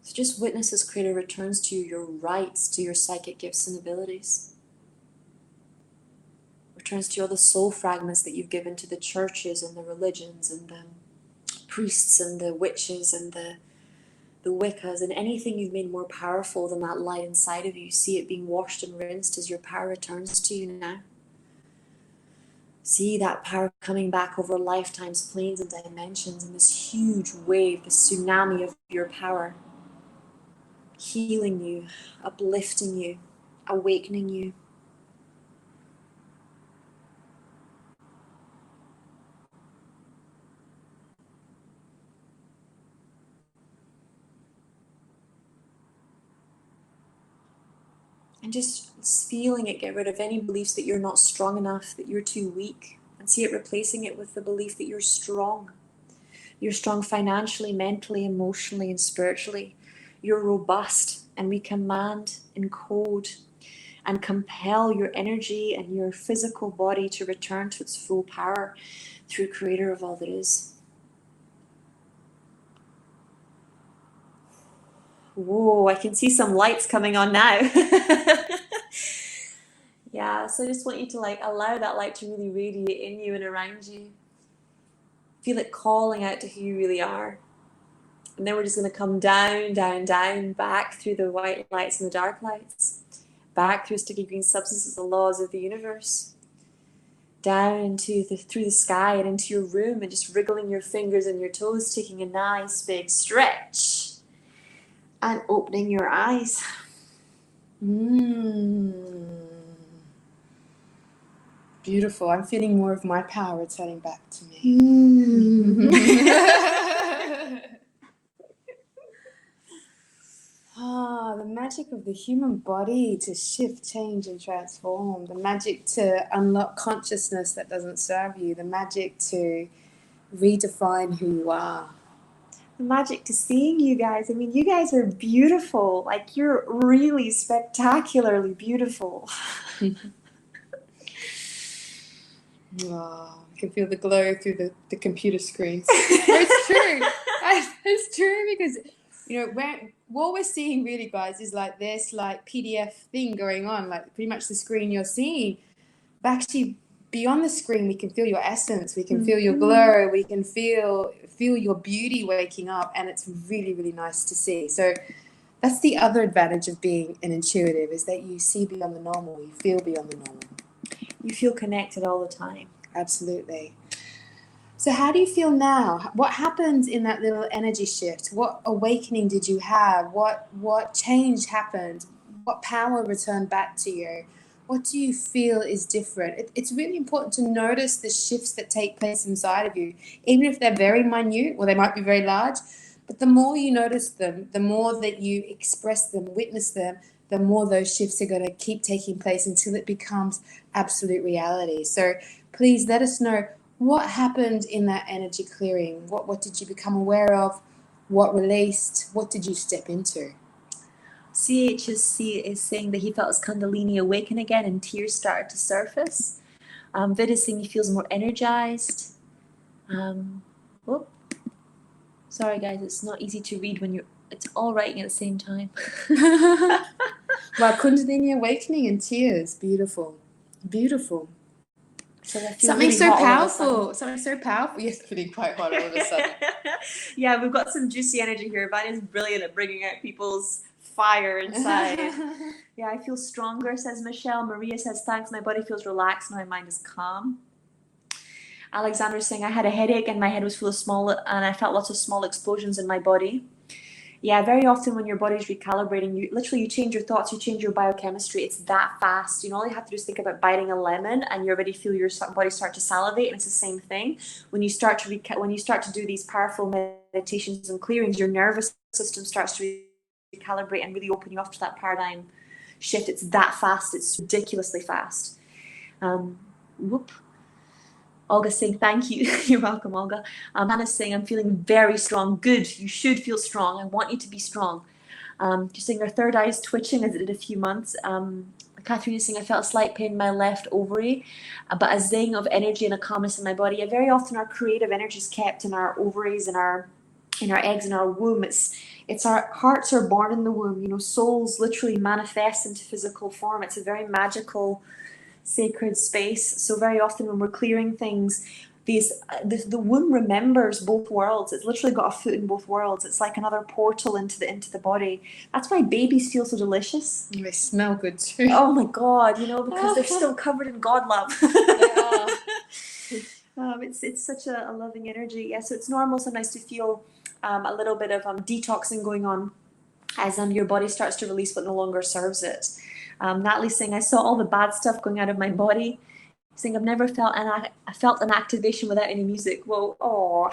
So just witness as Creator returns to you your rights to your psychic gifts and abilities. Returns to you all the soul fragments that you've given to the churches and the religions and the priests and the witches and the Wiccas, and anything you've made more powerful than that light inside of you. See it being washed and rinsed as your power returns to you now. See that power coming back over lifetimes, planes and dimensions, and this huge wave, this tsunami of your power, healing you, uplifting you, awakening you. And just feeling it get rid of any beliefs that you're not strong enough, that you're too weak, and see it replacing it with the belief that you're strong. You're strong financially, mentally, emotionally, and spiritually. You're robust, and we command, encode, and compel your energy and your physical body to return to its full power through Creator of all that is. Whoa, I can see some lights coming on now. Yeah, so I just want you to like allow that light to really radiate in you and around you. Feel it calling out to who you really are. And then we're just going to come down, down, down, back through the white lights and the dark lights, back through sticky green substances, the laws of the universe, down into through the sky and into your room, and just wriggling your fingers and your toes, taking a nice big stretch and opening your eyes. Beautiful. I'm feeling more of my power returning back to me. The magic of the human body to shift, change, and transform. The magic to unlock consciousness that doesn't serve you. The magic to redefine who you are. The magic to seeing you guys. I mean, you guys are beautiful. Like, you're really spectacularly beautiful. Oh, I can feel the glow through the computer screens. It's true. It's true because, what we're seeing really, guys, is like this like PDF thing going on, like pretty much the screen you're seeing. But actually, beyond the screen, we can feel your essence. We can feel your glow. We can feel your beauty waking up, and it's really, really nice to see. So that's the other advantage of being an intuitive, is that you see beyond the normal. You feel beyond the normal. You feel connected all the time. Absolutely. So how do you feel now? What happened in that little energy shift? What awakening did you have? What change happened? What power returned back to you? What do you feel is different? It's really important to notice the shifts that take place inside of you, even if they're very minute or they might be very large. But the more you notice them, the more that you express them, witness them, the more those shifts are going to keep taking place until it becomes absolute reality. So please let us know what happened in that energy clearing. What did you become aware of? What released? What did you step into? CHSC is saying that he felt his Kundalini awaken again and tears started to surface. Vid is saying he feels more energized. Sorry guys, it's not easy to read when it's all writing at the same time. Wow, Kundalini awakening and tears. Beautiful. Beautiful. So Something really so powerful. Something so powerful. Yes, feeling quite hot all of a sudden. Yeah, we've got some juicy energy here. Vanya's brilliant at bringing out people's fire inside. Yeah, I feel stronger, says Michelle. Maria says, thanks, my body feels relaxed and my mind is calm. Alexander's saying, I had a headache and my head was full of and I felt lots of small explosions in my body. Yeah, very often when your body's recalibrating, you change your thoughts, you change your biochemistry. It's that fast. All you have to do is think about biting a lemon, and you already feel your body start to salivate. And it's the same thing when you start to do these powerful meditations and clearings. Your nervous system starts to recalibrate and really open you up to that paradigm shift. It's that fast. It's ridiculously fast. Olga's saying, thank you. You're welcome, Olga. Hannah's saying, I'm feeling very strong. Good. You should feel strong. I want you to be strong. She's saying her third eye is twitching as it did a few months. Catherine is saying, I felt a slight pain in my left ovary, but a zing of energy and a calmness in my body. Yeah, very often our creative energy is kept in our ovaries, in our eggs, in our womb. It's our hearts are born in the womb. Souls literally manifest into physical form. It's a very magical, sacred space. So very often when we're clearing things, the womb remembers both worlds. It's literally got a foot in both worlds. It's like another portal into the body. That's why babies feel so delicious. They smell good too. Oh my God, because they're still covered in God love. They are. It's such a loving energy. Yeah, so it's normal sometimes to feel a little bit of detoxing going on as your body starts to release what no longer serves it. Natalie's saying, I saw all the bad stuff going out of my body. Saying, I've never felt an activation without any music. Whoa, oh.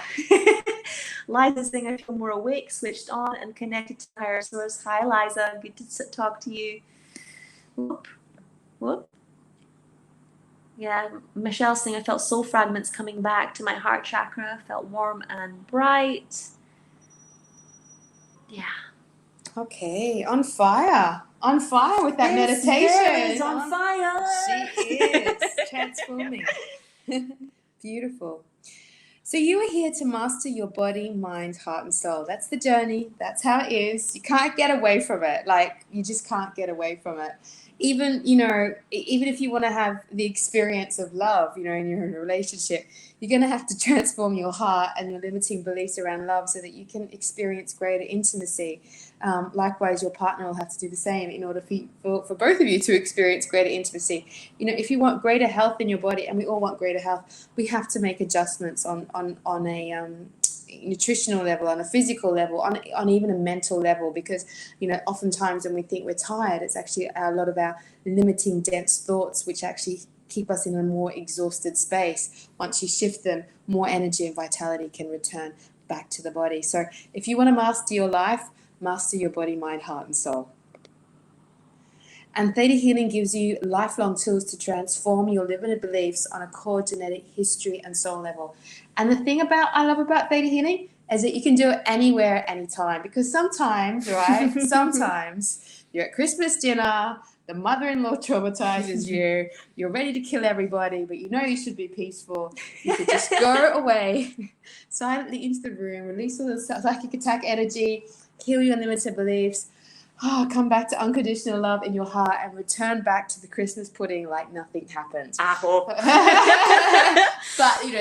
Liza's saying, I feel more awake, switched on, and connected to higher source. Hi, Liza. Good to talk to you. Whoop. Yeah, Michelle's saying, I felt soul fragments coming back to my heart chakra. Felt warm and bright. Yeah. Okay, on fire with that meditation. Yes, on fire. She is transforming. Beautiful. So you are here to master your body, mind, heart, and soul. That's the journey. That's how it is. You can't get away from it. Like, you just can't get away from it. Even, even if you want to have the experience of love, and you're in a relationship, you're going to have to transform your heart and your limiting beliefs around love so that you can experience greater intimacy. Likewise, your partner will have to do the same in order for both of you to experience greater intimacy. If you want greater health in your body, and we all want greater health, we have to make adjustments on a nutritional level, on a physical level, on even a mental level, because oftentimes when we think we're tired, it's actually a lot of our limiting dense thoughts which actually keep us in a more exhausted space. Once you shift them, more energy and vitality can return back to the body. So if you want to master your life, master your body, mind, heart, and soul. And theta healing gives you lifelong tools to transform your limited beliefs on a core genetic history and soul level. And the thing I love about theta healing is that you can do it anywhere, anytime. Because sometimes, right? Sometimes you're at Christmas dinner, the mother-in-law traumatizes you, you're ready to kill everybody, but you should be peaceful. You could just go away silently into the room, release all the psychic attack energy, heal your limited beliefs. Come back to unconditional love in your heart and return back to the Christmas pudding like nothing happened. Apple. But,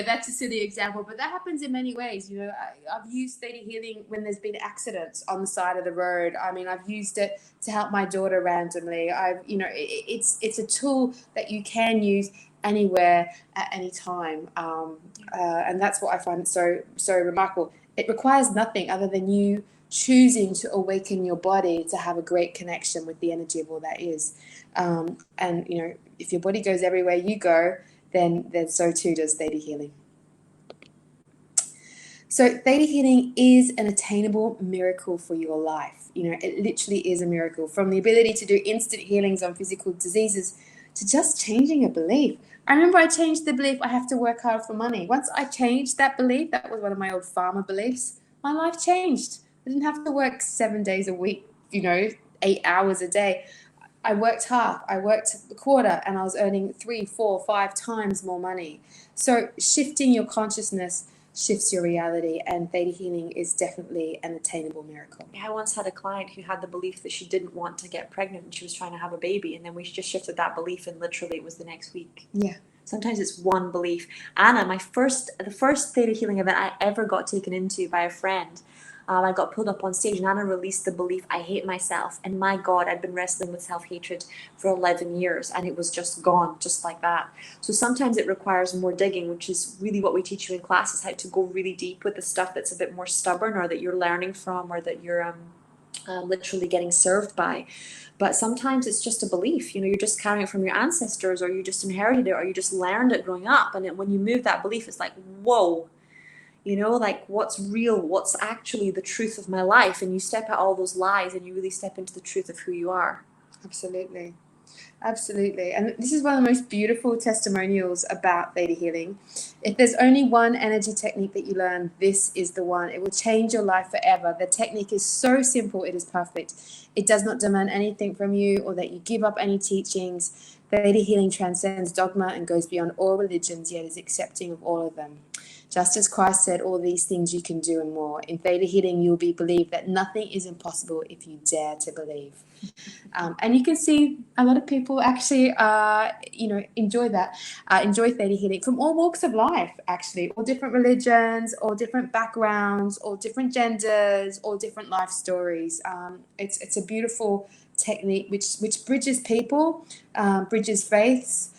that's a silly example. But that happens in many ways. I've used theta healing when there's been accidents on the side of the road. I mean, I've used it to help my daughter randomly. It's a tool that you can use anywhere at any time. And that's what I find so remarkable. It requires nothing other than you choosing to awaken your body to have a great connection with the energy of all that is. If your body goes everywhere you go, then so too does theta healing. So theta healing is an attainable miracle for your life. It literally is a miracle, from the ability to do instant healings on physical diseases to just changing a belief. I remember I changed the belief I have to work hard for money. Once I changed that belief, that was one of my old farmer beliefs, my life changed. I didn't have to work 7 days a week, 8 hours a day. I worked half, I worked a quarter, and I was earning 3, 4, 5 times more money. So shifting your consciousness shifts your reality, and theta healing is definitely an attainable miracle. I once had a client who had the belief that she didn't want to get pregnant and she was trying to have a baby, and then we just shifted that belief and literally it was the next week. Yeah. Sometimes it's one belief. Anna, the first theta healing event I ever got taken into by a friend, I got pulled up on stage and Anna released the belief, I hate myself. And my God, I'd been wrestling with self-hatred for 11 years and it was just gone, just like that. So sometimes it requires more digging, which is really what we teach you in classes, how to go really deep with the stuff that's a bit more stubborn or that you're learning from or that you're literally getting served by. But sometimes it's just a belief, you're just carrying it from your ancestors, or you just inherited it, or you just learned it growing up. And when you move that belief, it's like, whoa, like what's real, what's actually the truth of my life? And you step out all those lies and you really step into the truth of who you are. Absolutely. Absolutely. And this is one of the most beautiful testimonials about theta healing. If there's only one energy technique that you learn, this is the one. It will change your life forever. The technique is so simple, it is perfect. It does not demand anything from you or that you give up any teachings. Theta healing transcends dogma and goes beyond all religions, yet is accepting of all of them. Just as Christ said, all these things you can do and more. In theta healing, you'll be believed that nothing is impossible if you dare to believe. And you can see a lot of people actually, enjoy that, enjoy theta healing from all walks of life, actually, all different religions, all different backgrounds, all different genders, all different life stories. It's a beautiful technique which bridges people, bridges faiths,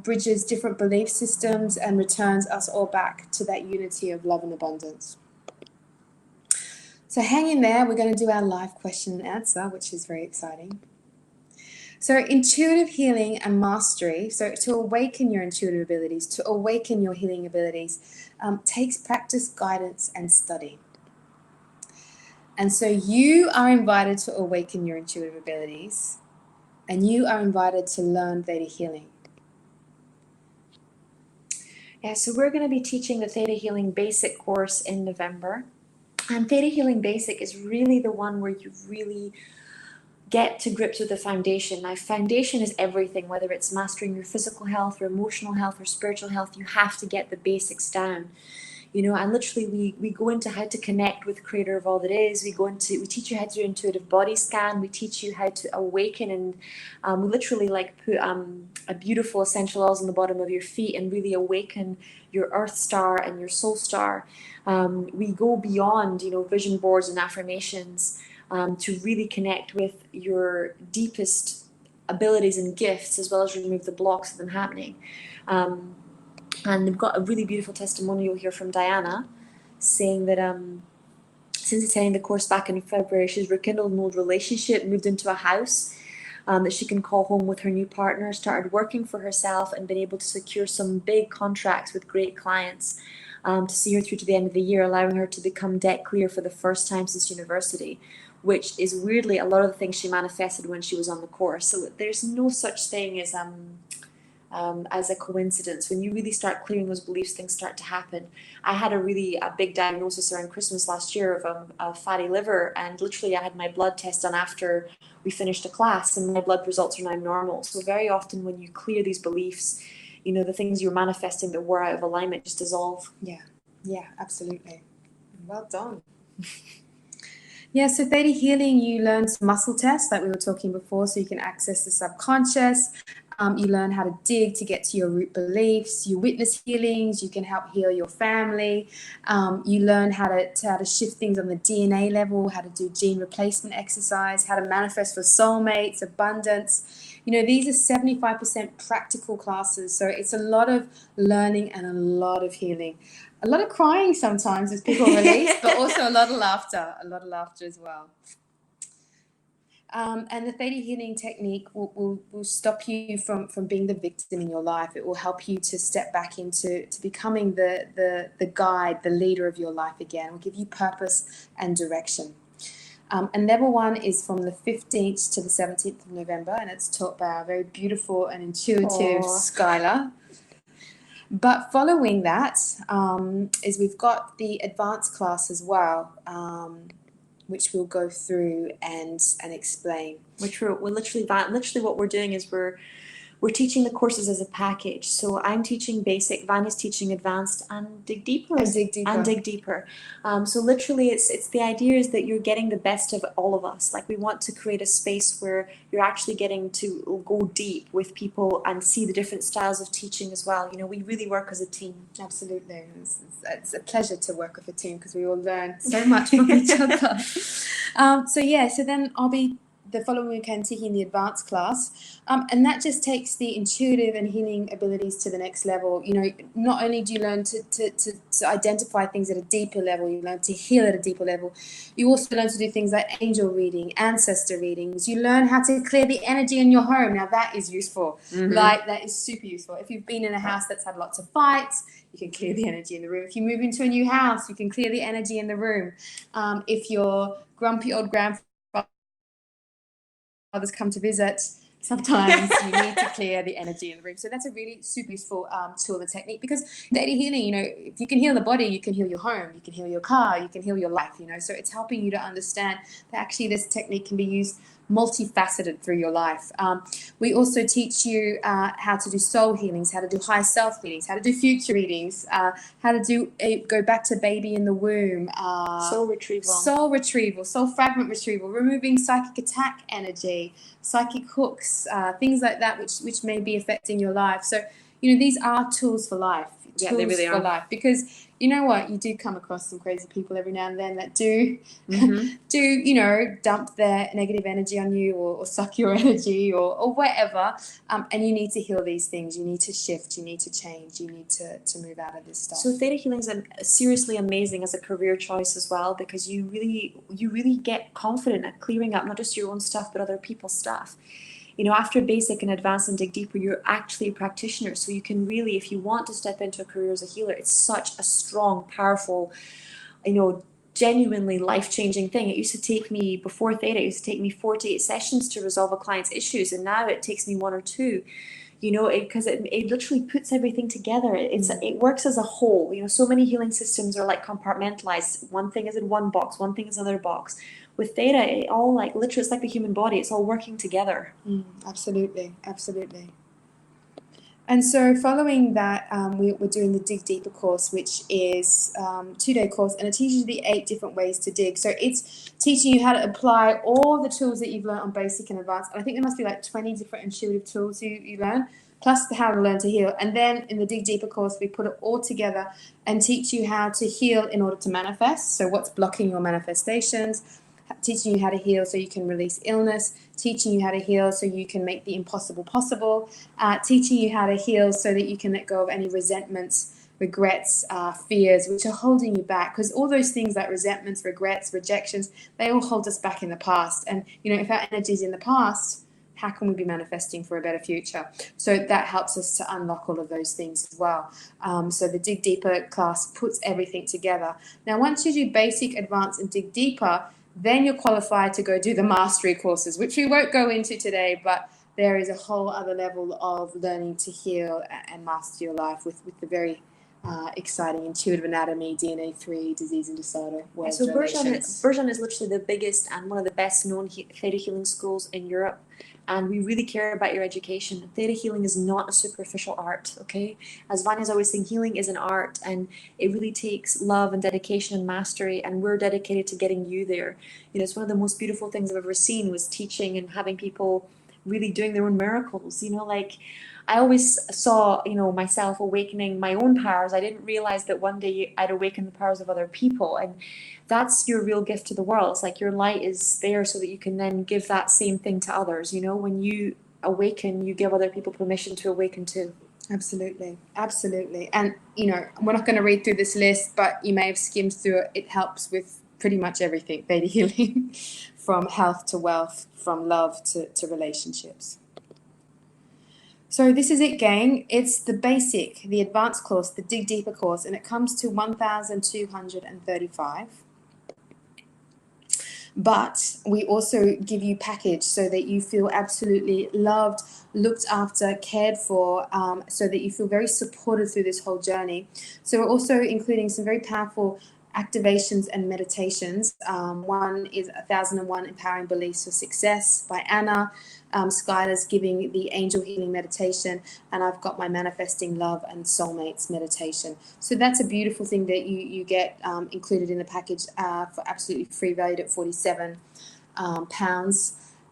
bridges different belief systems, and returns us all back to that unity of love and abundance. So hang in there, we're going to do our live question and answer, which is very exciting. So intuitive healing and mastery, so to awaken your intuitive abilities, to awaken your healing abilities, takes practice, guidance, and study. And so you are invited to awaken your intuitive abilities, and you are invited to learn theta healing. Yeah, so we're going to be teaching the Theta Healing Basic course in November. And Theta Healing Basic is really the one where you really get to grips with the foundation. Now, foundation is everything, whether it's mastering your physical health or emotional health or spiritual health, you have to get the basics down. And literally we go into how to connect with the creator of all that is. We teach you how to do intuitive body scan. We teach you how to awaken, and we literally like put a beautiful essential oils on the bottom of your feet and really awaken your earth star and your soul star. We go beyond, vision boards and affirmations, to really connect with your deepest abilities and gifts, as well as remove the blocks of them happening. And we've got a really beautiful testimonial here from Diana, saying that since attending the course back in February, she's rekindled an old relationship, moved into a house that she can call home with her new partner, started working for herself, and been able to secure some big contracts with great clients to see her through to the end of the year, allowing her to become debt clear for the first time since university, which is weirdly a lot of the things she manifested when she was on the course. So there's no such thing as a coincidence. When you really start clearing those beliefs, things start to happen. I had a big diagnosis around Christmas last year of a fatty liver, and literally I had my blood test done after we finished a class, and my blood results are now normal. So very often when you clear these beliefs, the things you're manifesting that were out of alignment just dissolve. Yeah, absolutely. Well done. Yeah, so Theta Healing, you learn muscle tests like we were talking before, so you can access the subconscious. You learn how to dig to get to your root beliefs. You witness healings. You can help heal your family. You learn how to shift things on the DNA level, how to do gene replacement exercise, how to manifest for soulmates, abundance. These are 75% practical classes, so it's a lot of learning and a lot of healing. A lot of crying sometimes as people release, but also a lot of laughter as well. And the Theta Healing technique will stop you from being the victim in your life. It will help you to step back into becoming the guide, the leader of your life again. It will give you purpose and direction. And level 1 is from the 15th to the 17th of November, and it's taught by our very beautiful and intuitive Skylar. But following that is we've got the advanced class as well, which we'll go through and explain. Which we're literally what we're doing is we're teaching the courses as a package. So I'm teaching basic, Vanya's teaching advanced, and dig deeper. So literally it's the idea is that you're getting the best of all of us. Like, we want to create a space where you're actually getting to go deep with people and see the different styles of teaching as well. We really work as a team. Absolutely. It's a pleasure to work with a team because we all learn so much from each other. So then I'll be the following weekend taking the advanced class, and that just takes the intuitive and healing abilities to the next level. Not only do you learn to identify things at a deeper level, you learn to heal at a deeper level. You also learn to do things like angel reading, ancestor readings. You learn how to clear the energy in your home. Now that is useful. Mm-hmm. Like, that is super useful. If you've been in a house that's had lots of fights, you can clear the energy in the room. If you move into a new house, you can clear the energy in the room. If your grumpy old grandfather others come to visit, sometimes you need to clear the energy in the room. So that's a really super useful tool and technique, because Theta Healing, if you can heal the body, you can heal your home, you can heal your car, you can heal your life, so it's helping you to understand that actually this technique can be used multifaceted through your life. We also teach you how to do soul healings, how to do high self readings, how to do future readings, how to go back to baby in the womb, soul retrieval, soul fragment retrieval, removing psychic attack energy, psychic hooks, things like that, which may be affecting your life. So these are tools for life. Yeah, they really are. Life, because you know what, you do come across some crazy people every now and then that do dump their negative energy on you, or suck your energy, or whatever, and you need to heal these things. You need to shift, you need to change, you need to move out of this stuff. So Theta Healing is seriously amazing as a career choice as well, because you really get confident at clearing up not just your own stuff but other people's stuff. After basic and advanced and dig deeper, you're actually a practitioner. So you can really, if you want to step into a career as a healer, it's such a strong, powerful, genuinely life-changing thing. It used to take me, before Theta, it used to take me 48 sessions to resolve a client's issues, and now it takes me 1 or 2. Because it literally puts everything together. It works as a whole. So many healing systems are like compartmentalized. One thing is in one box, one thing is another box. With Theta, it all literally, it's like the human body. It's all working together. Absolutely. And so following that, we're doing the Dig Deeper course, which is 2-day course, and it teaches you the 8 different ways to dig. So it's teaching you how to apply all the tools that you've learned on basic and advanced. And I think there must be like 20 different intuitive tools you learn, plus the how to learn to heal. And then in the Dig Deeper course, we put it all together and teach you how to heal in order to manifest. So what's blocking your manifestations, teaching you how to heal so you can release illness, teaching you how to heal so you can make the impossible possible, teaching you how to heal so that you can let go of any resentments, regrets, fears, which are holding you back. Because all those things like resentments, regrets, rejections, they all hold us back in the past. And, you know, if our energy is in the past, how can we be manifesting for a better future? So that helps us to unlock all of those things as well. So the Dig Deeper class puts everything together. Now, once you do basic, advanced, and Dig Deeper, then you're qualified to go do the mastery courses, which we won't go into today, but there is a whole other level of learning to heal and master your life with the very exciting intuitive anatomy, DNA3, disease and disorder world So relations. Bergen is literally the biggest and one of the best known theta healing schools in Europe. And we really care about your education. Theta healing is not a superficial art, okay? As Vanya's always saying, healing is an art, and it really takes love and dedication and mastery, and we're dedicated to getting you there. You know, it's one of the most beautiful things I've ever seen was teaching and having people really doing their own miracles. You know, like I always saw, you know, myself awakening my own powers. I didn't realize that one day I'd awaken the powers of other people, and that's your real gift to the world. It's like your light is there so that you can then give that same thing to others. You know, when you awaken, you give other people permission to awaken too. Absolutely, absolutely. And, you know, we're not going to read through this list, but you may have skimmed through it. It helps with pretty much everything, theta healing, from health to wealth, from love to relationships. So this is it, gang. It's the basic, the advanced course, the Dig Deeper course, and it comes to 1,235. But we also give you package so that you feel absolutely loved, looked after, cared for, so that you feel very supported through this whole journey. So we're also including some very powerful activations and meditations. One is 1001 Empowering Beliefs for Success by Anna. Skylar's giving the angel healing meditation, and I've got my manifesting love and soulmates meditation. So that's a beautiful thing that you get included in the package for absolutely free, valued at £47.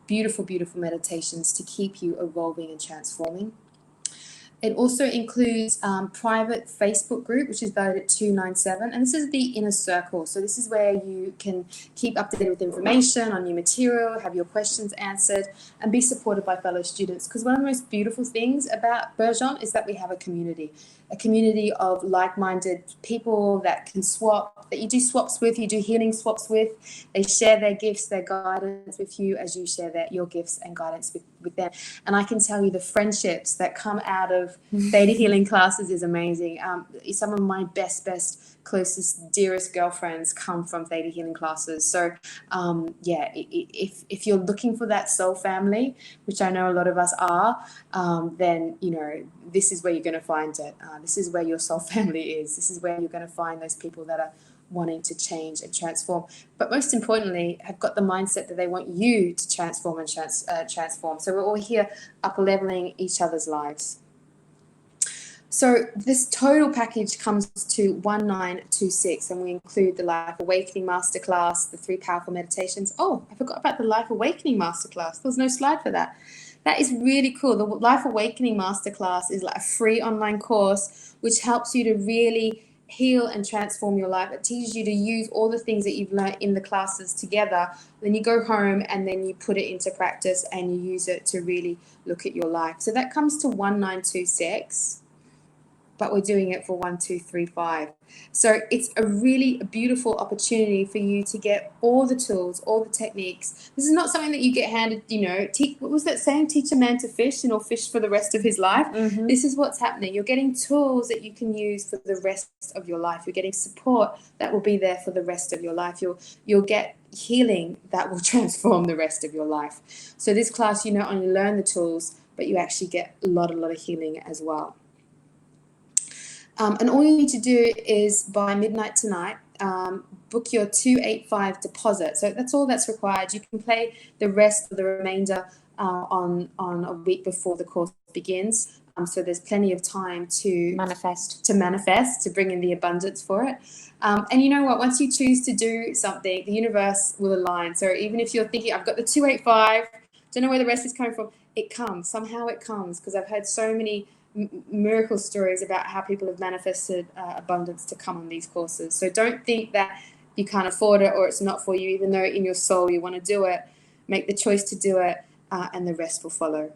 Beautiful, beautiful meditations to keep you evolving and transforming. It also includes private Facebook group, which is valued at $297, and this is the inner circle. So this is where you can keep updated with information on new material, have your questions answered, and be supported by fellow students. Because one of the most beautiful things about Bergeron is that we have a community of like-minded people that can swap, that you do swaps with, you do healing swaps with. They share their gifts, their guidance with you as you share your gifts and guidance with them. And I can tell you the friendships that come out of theta healing classes is amazing. Some of my best, closest, dearest girlfriends come from theta healing classes. So yeah, if you're looking for that soul family, which I know a lot of us are, then, you know, this is where you're going to find it. This is where your soul family is. This is where you're going to find those people that are wanting to change and transform, but most importantly, have got the mindset that they want you to transform and transform. So we're all here up-leveling each other's lives. So this total package comes to 1926, and we include the Life Awakening Masterclass, the 3 powerful meditations. Oh, I forgot about the Life Awakening Masterclass. There was no slide for that. That is really cool. The Life Awakening Masterclass is like a free online course which helps you to really heal and transform your life. It teaches you to use all the things that you've learned in the classes together. Then you go home and then you put it into practice and you use it to really look at your life. So that comes to 1926. But we're doing it for 1235. So it's a really beautiful opportunity for you to get all the tools, all the techniques. This is not something that you get handed, you know, what was that saying? Teach a man to fish and he'll fish for the rest of his life. Mm-hmm. This is what's happening. You're getting tools that you can use for the rest of your life. You're getting support that will be there for the rest of your life. You'll get healing that will transform the rest of your life. So this class, you not only learn the tools, but you actually get a lot of healing as well. And all you need to do is by midnight tonight, book your 285 deposit. So that's all that's required. You can pay the rest of the remainder on a week before the course begins. So there's plenty of time to Manifest. to bring in the abundance for it. And you know what? Once you choose to do something, the universe will align. So even if you're thinking, I've got the 285, don't know where the rest is coming from, it comes. Somehow it comes, because I've heard so many miracle stories about how people have manifested abundance to come on these courses. So don't think that you can't afford it or it's not for you, even though in your soul you want to do it. Make the choice to do it, and the rest will follow.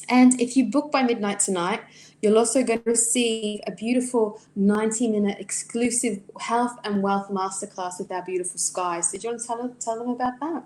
And if you book by midnight tonight, you're also going to receive a beautiful 90-minute exclusive health and wealth masterclass with our beautiful skies. Did you want to tell them about that?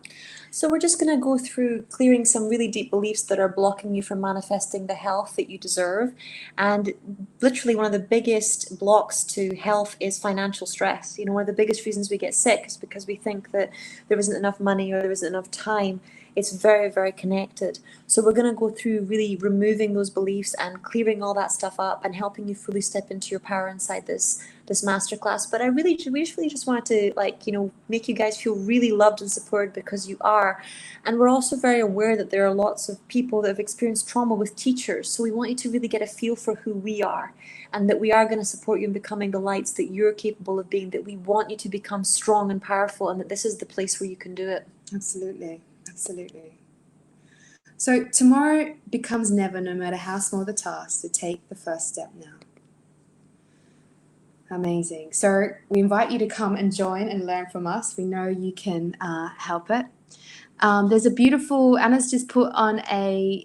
So we're just going to go through clearing some really deep beliefs that are blocking you from manifesting the health that you deserve. And literally one of the biggest blocks to health is financial stress. You know, one of the biggest reasons we get sick is because we think that there isn't enough money or there isn't enough time. It's very, very connected. So we're going to go through really removing those beliefs and clearing all that stuff up and helping you fully step into your power inside this masterclass. But we really just wanted to make you guys feel really loved and supported, because you are. And we're also very aware that there are lots of people that have experienced trauma with teachers. So we want you to really get a feel for who we are, and that we are going to support you in becoming the lights that you're capable of being, that we want you to become strong and powerful, and that this is the place where you can do it. Absolutely. Absolutely. So tomorrow becomes never, no matter how small the task. So take the first step now. Amazing. So we invite you to come and join and learn from us. We know you can help it. There's a beautiful, Anna's just put on a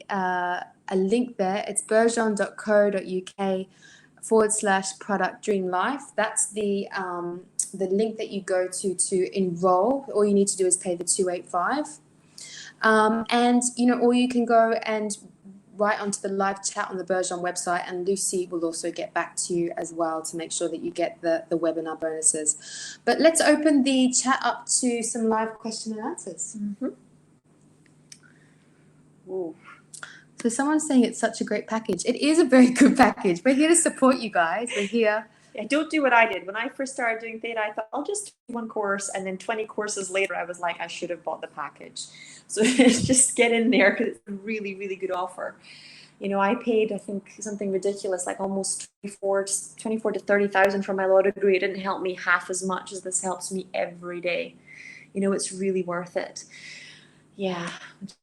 link there. It's bergeron.co.uk/product dream life. That's the link that you go to enroll. All you need to do is pay the 285. And, or you can go and write onto the live chat on the Bergeron website, and Lucy will also get back to you as well to make sure that you get the webinar bonuses. But let's open the chat up to some live question and answers. Mm-hmm. Ooh. So someone's saying it's such a great package. It is a very good package. We're here to support you guys. We're here. Yeah, don't do what I did. When I first started doing theta, I thought I'll just do one course, and then 20 courses later, I was like, I should have bought the package. So just get in there, because it's a really, really good offer. You know, I paid, I think, something ridiculous, like almost 24 to 30,000 for my law degree. It didn't help me half as much as this helps me every day. You know, it's really worth it. Yeah,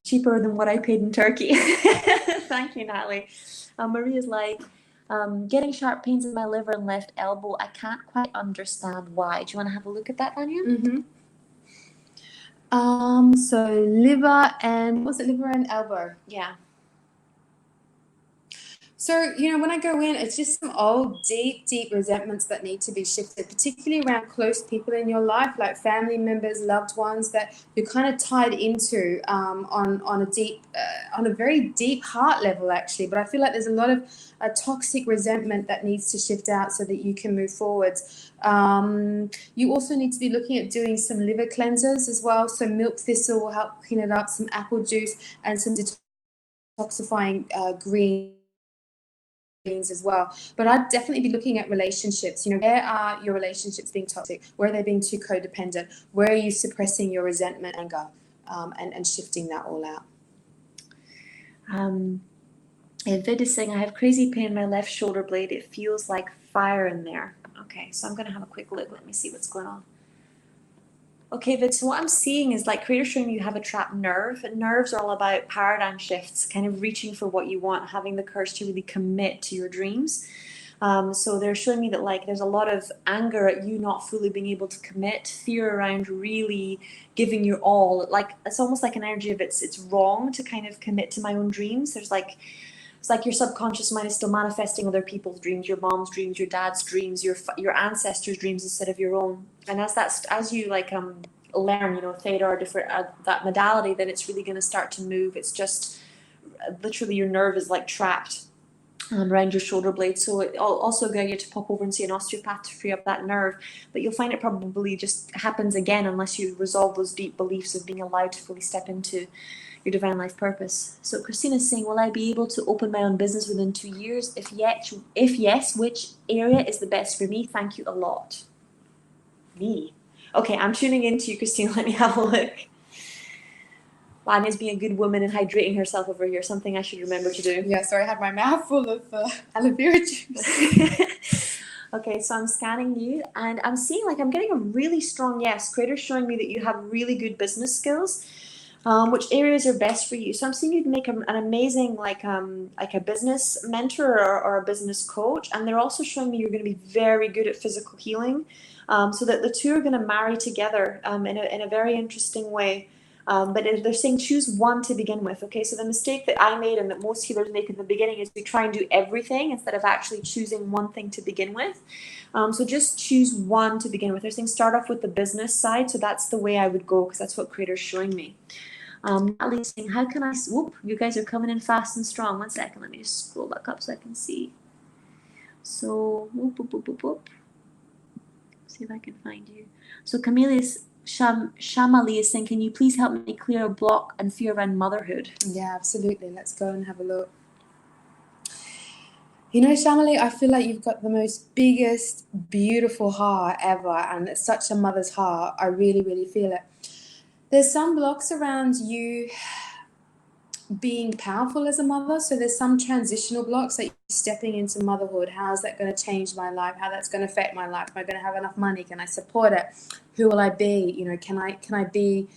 cheaper than what I paid in Turkey. Thank you, Natalie. Maria's like, getting sharp pains in my liver and left elbow. I can't quite understand why. Do you want to have a look at that, Vanya? Mm-hmm. So liver and, was it liver and elbow? Yeah. So, when I go in, it's just some old, deep, deep resentments that need to be shifted, particularly around close people in your life, like family members, loved ones that you're kind of tied into on a very deep heart level, actually. But I feel like there's a lot of toxic resentment that needs to shift out so that you can move forwards. You also need to be looking at doing some liver cleansers as well. So milk thistle will help clean it up, some apple juice, and some detoxifying greens as well. But I'd definitely be looking at relationships. Where are your relationships being toxic? Where are they being too codependent? Where are you suppressing your resentment, anger, and shifting that all out? Vid is saying, I have crazy pain in my left shoulder blade. It feels like fire in there. Okay, so I'm going to have a quick look. Let me see what's going on. Okay, Vid, so what I'm seeing is like Creator showing you have a trapped nerve. And nerves are all about paradigm shifts, kind of reaching for what you want, having the courage to really commit to your dreams. So they're showing me that like there's a lot of anger at you not fully being able to commit, fear around really giving your all. Like it's almost like an energy of it's wrong to kind of commit to my own dreams. It's like your subconscious mind is still manifesting other people's dreams, your mom's dreams, your dad's dreams, your ancestors' dreams instead of your own. And as you like learn, theta or different that modality, then it's really going to start to move. It's just literally your nerve is like trapped around your shoulder blade. So it also get you to pop over and see an osteopath to free up that nerve. But you'll find it probably just happens again unless you resolve those deep beliefs of being allowed to fully step into your divine life purpose. So Christina's saying, will I be able to open my own business within 2 years? If yes, which area is the best for me? Thank you a lot. Me. Okay, I'm tuning into you, Christina. Let me have a look. Vanya's being a good woman and hydrating herself over here, something I should remember to do. Yeah, sorry, I had my mouth full of aloe vera juice. Okay, so I'm scanning you and I'm seeing like I'm getting a really strong yes. Creator's showing me that you have really good business skills. Which areas are best for you? So I'm seeing you'd make an amazing like a business mentor or a business coach, and they're also showing me you're going to be very good at physical healing, so that the two are going to marry together in a very interesting way. But they're saying choose one to begin with. Okay, so the mistake that I made and that most healers make in the beginning is we try and do everything instead of actually choosing one thing to begin with. So just choose one to begin with. They're saying start off with the business side. So that's the way I would go because that's what Creator's showing me. Natalie's saying, how can I, whoop, you guys are coming in fast and strong. 1 second, let me just scroll back up so I can see. So, whoop, whoop, whoop, whoop, whoop. See if I can find you. So Camille's, Shamali is saying, can you please help me clear a block and fear around motherhood? Yeah, absolutely. Let's go and have a look. You know, Shamali, I feel like you've got the most biggest, beautiful heart ever, and it's such a mother's heart. I really, really feel it. There's some blocks around you being powerful as a mother. So there's some transitional blocks, like stepping into motherhood. How's that going to change my life? How that's going to affect my life? Am I going to have enough money? Can I support it? Who will I be? You know, can I be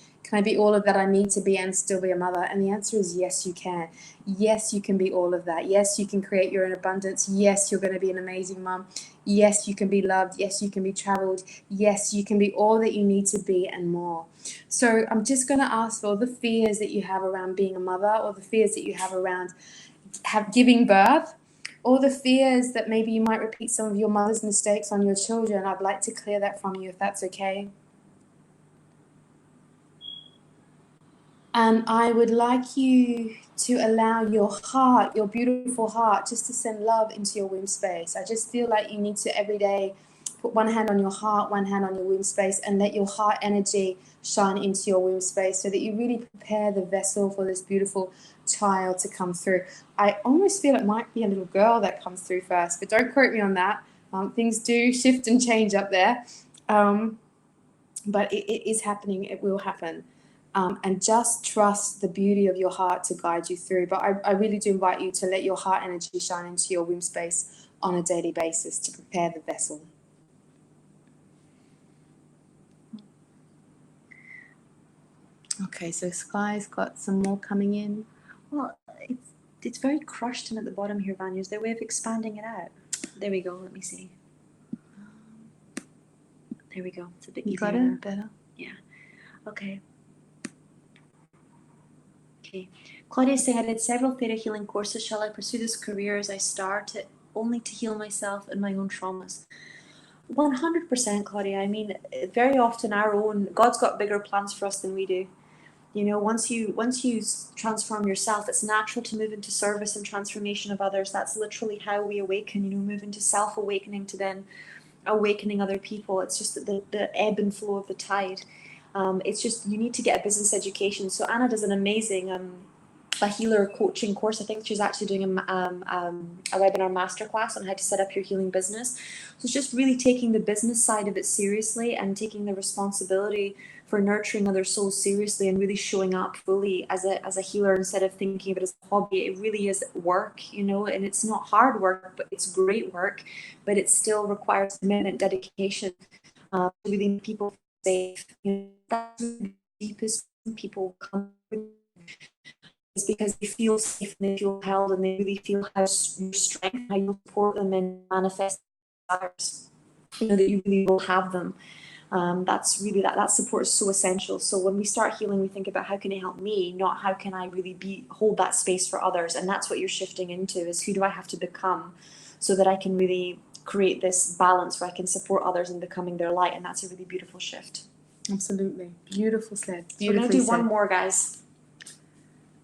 all of that I need to be and still be a mother? And the answer is yes, you can. Yes, you can be all of that. Yes, you can create your own abundance. Yes, you're going to be an amazing mom. Yes, you can be loved. Yes, you can be traveled. Yes, you can be all that you need to be and more. So I'm just going to ask for all the fears that you have around being a mother, or the fears that you have around giving birth, or the fears that maybe you might repeat some of your mother's mistakes on your children. I'd like to clear that from you, if that's okay. And I would like you to allow your heart, your beautiful heart, just to send love into your womb space. I just feel like you need to every day put one hand on your heart, one hand on your womb space, and let your heart energy shine into your womb space so that you really prepare the vessel for this beautiful child to come through. I almost feel it might be a little girl that comes through first, but don't quote me on that. Things do shift and change up there. But it is happening. It will happen. And just trust the beauty of your heart to guide you through. But I really do invite you to let your heart energy shine into your womb space on a daily basis to prepare the vessel. Okay, so Sky's got some more coming in. Well, it's very crushed in at the bottom here, Vanya. Is there a way of expanding it out? There we go. Let me see. There we go. It's a bit easier. You got it? Better? Yeah. Okay. Okay. Claudia is saying, I did several theta healing courses. Shall I pursue this career as I start it only to heal myself and my own traumas? 100%, Claudia. I mean, very often God's got bigger plans for us than we do. You know, once you transform yourself, it's natural to move into service and transformation of others. That's literally how we awaken, you know, move into self-awakening to then awakening other people. It's just the ebb and flow of the tide. It's just, you need to get a business education. So Anna does an amazing a healer coaching course. I think she's actually doing a webinar masterclass on how to set up your healing business. So it's just really taking the business side of it seriously and taking the responsibility for nurturing other souls seriously and really showing up fully as a healer instead of thinking of it as a hobby. It really is work, you know, and it's not hard work, but it's great work, but it still requires commitment, dedication, to really make people safe. You know, that's the deepest people come is because they feel safe and they feel held and they really feel how your strength, how you support them and manifest desires, you know, that you really will have them. That's really that support is so essential. So when we start healing, we think about how can it help me, not how can I really hold that space for others. And that's what you're shifting into, is who do I have to become so that I can really create this balance where I can support others in becoming their light. And that's a really beautiful shift. Absolutely. Beautiful said. So we're going to do one more, guys.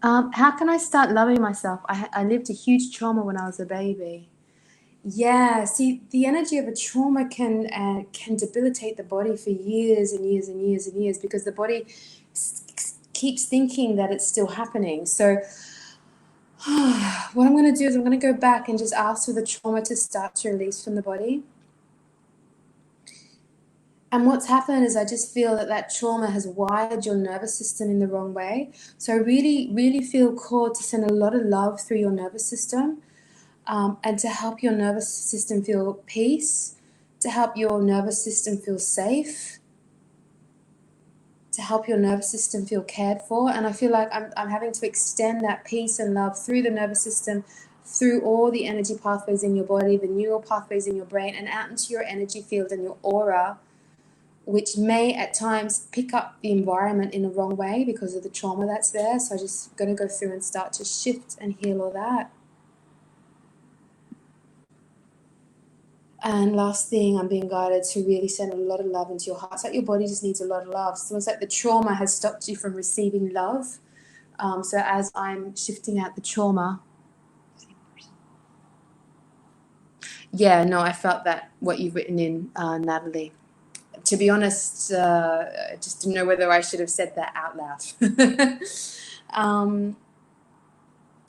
How can I start loving myself? I lived a huge trauma when I was a baby. Yeah, see, the energy of a trauma can debilitate the body for years and years and years and years because the body keeps thinking that it's still happening. So what I'm going to do is I'm going to go back and just ask for the trauma to start to release from the body. And what's happened is I just feel that that trauma has wired your nervous system in the wrong way. So I really, really feel called to send a lot of love through your nervous system, and to help your nervous system feel peace, to help your nervous system feel safe, to help your nervous system feel cared for. And I feel like I'm having to extend that peace and love through the nervous system, through all the energy pathways in your body, the neural pathways in your brain, and out into your energy field and your aura, which may at times pick up the environment in the wrong way because of the trauma that's there. So I'm just going to go through and start to shift and heal all that. And last thing, I'm being guided to really send a lot of love into your heart. It's like your body just needs a lot of love. So it's like the trauma has stopped you from receiving love. So as I'm shifting out the trauma, yeah, no, I felt that what you've written in, Natalie. To be honest, I just didn't know whether I should have said that out loud.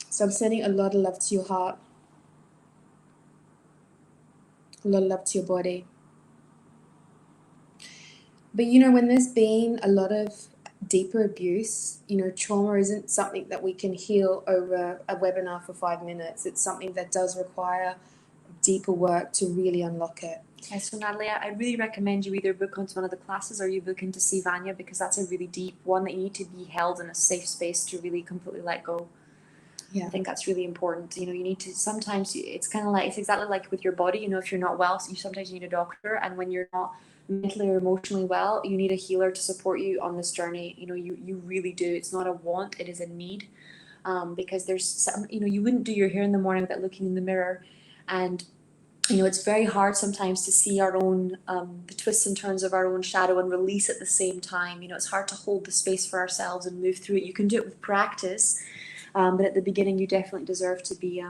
So I'm sending a lot of love to your heart, a lot of love to your body. But when there's been a lot of deeper abuse, trauma isn't something that we can heal over a webinar for 5 minutes. It's something that does require deeper work to really unlock it. Okay, so Natalie, I really recommend you either book onto one of the classes or you book in to see Vanya, because that's a really deep one that you need to be held in a safe space to really completely let go. Yeah. I think that's really important. You need to, sometimes it's kind of like, it's exactly like with your body, if you're not well, so you sometimes need a doctor, and when you're not mentally or emotionally well, you need a healer to support you on this journey. You really do. It's not a want, it is a need. Because there's some, you wouldn't do your hair in the morning without looking in the mirror, and it's very hard sometimes to see our own, the twists and turns of our own shadow and release at the same time. It's hard to hold the space for ourselves and move through it. You can do it with practice, but at the beginning you definitely deserve to be,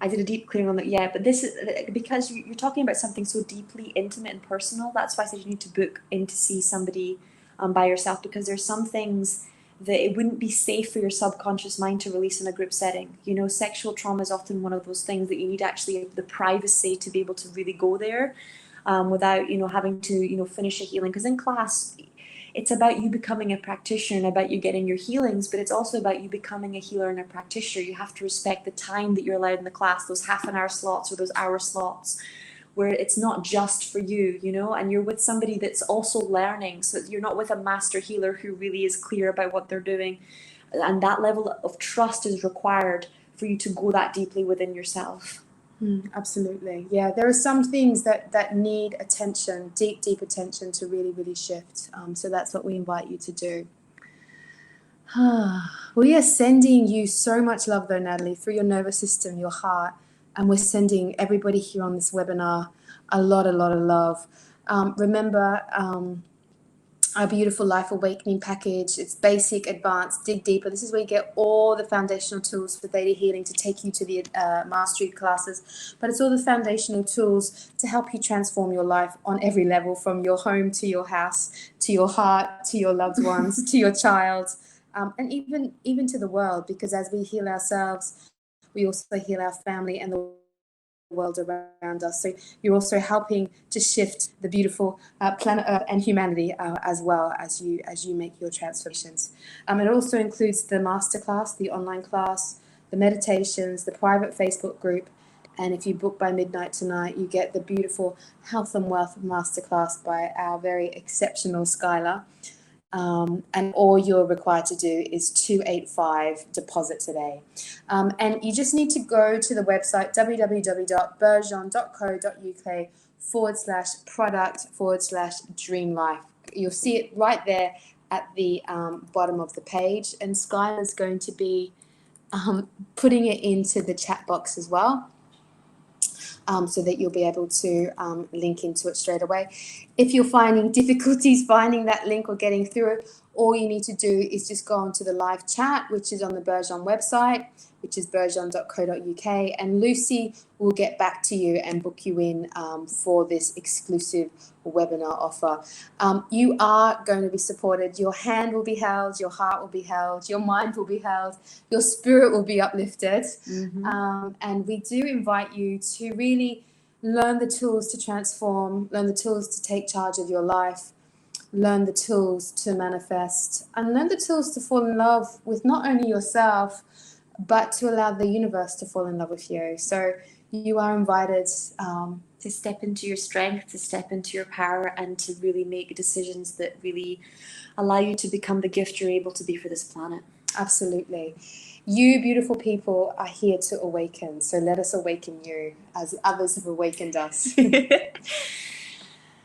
I did a deep clearing on that, yeah, but this is because you're talking about something so deeply intimate and personal. That's why I said you need to book in to see somebody by yourself, because there's some things that it wouldn't be safe for your subconscious mind to release in a group setting. Sexual trauma is often one of those things that you need actually the privacy to be able to really go there, without having to finish a healing. Because in class, it's about you becoming a practitioner and about you getting your healings, but it's also about you becoming a healer and a practitioner. You have to respect the time that you're allowed in the class, those half an hour slots or those hour slots, where it's not just for you, and you're with somebody that's also learning. So you're not with a master healer who really is clear about what they're doing. And that level of trust is required for you to go that deeply within yourself. Absolutely. Yeah, there are some things that need attention, deep attention, to really, really shift. So that's what we invite you to do. We are sending you so much love, though, Natalie, through your nervous system, your heart, and we're sending everybody here on this webinar a lot of love. Remember, our beautiful Life Awakening package. It's basic, advanced, dig deeper. This is where you get all the foundational tools for theta healing to take you to the mastery classes. But it's all the foundational tools to help you transform your life on every level, from your home to your house, to your heart, to your loved ones, to your child, and even to the world. Because as we heal ourselves, we also heal our family and the world around us. So you're also helping to shift the beautiful planet Earth and humanity, as well as you make your transformations. It also includes the masterclass, the online class, the meditations, the private Facebook group, and if you book by midnight tonight, you get the beautiful Health and Wealth masterclass by our very exceptional Skylar. And all you're required to do is 285 deposit today. And you just need to go to the website www.burgeon.co.uk/product/dream life. You'll see it right there at the bottom of the page, and Skylar's going to be putting it into the chat box as well. So that you'll be able to link into it straight away. If you're finding difficulties finding that link or getting through it, all you need to do is just go onto the live chat, which is on the Burgeon website, which is burgeon.co.uk, and Lucy will get back to you and book you in for this exclusive webinar offer. You are going to be supported. Your hand will be held, your heart will be held, your mind will be held, your spirit will be uplifted. And we do invite you to really learn the tools to transform, learn the tools to take charge of your life, learn the tools to manifest, and learn the tools to fall in love with not only yourself, but to allow the universe to fall in love with you. So you are invited to step into your strength, to step into your power, and to really make decisions that really allow you to become the gift you're able to be for this planet. Absolutely. You beautiful people are here to awaken. So let us awaken you as others have awakened us.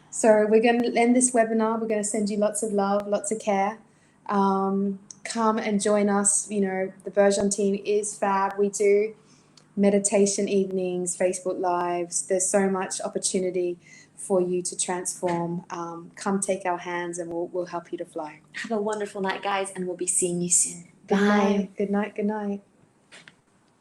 So we're going to end this webinar. We're going to send you lots of love, lots of care. Come and join us. You know, the Bergeron team is fab. We do meditation evenings, Facebook Lives. There's so much opportunity for you to transform. Come take our hands and we'll help you to fly. Have a wonderful night, guys, and we'll be seeing you soon. Good Bye. night. Good night. Good night.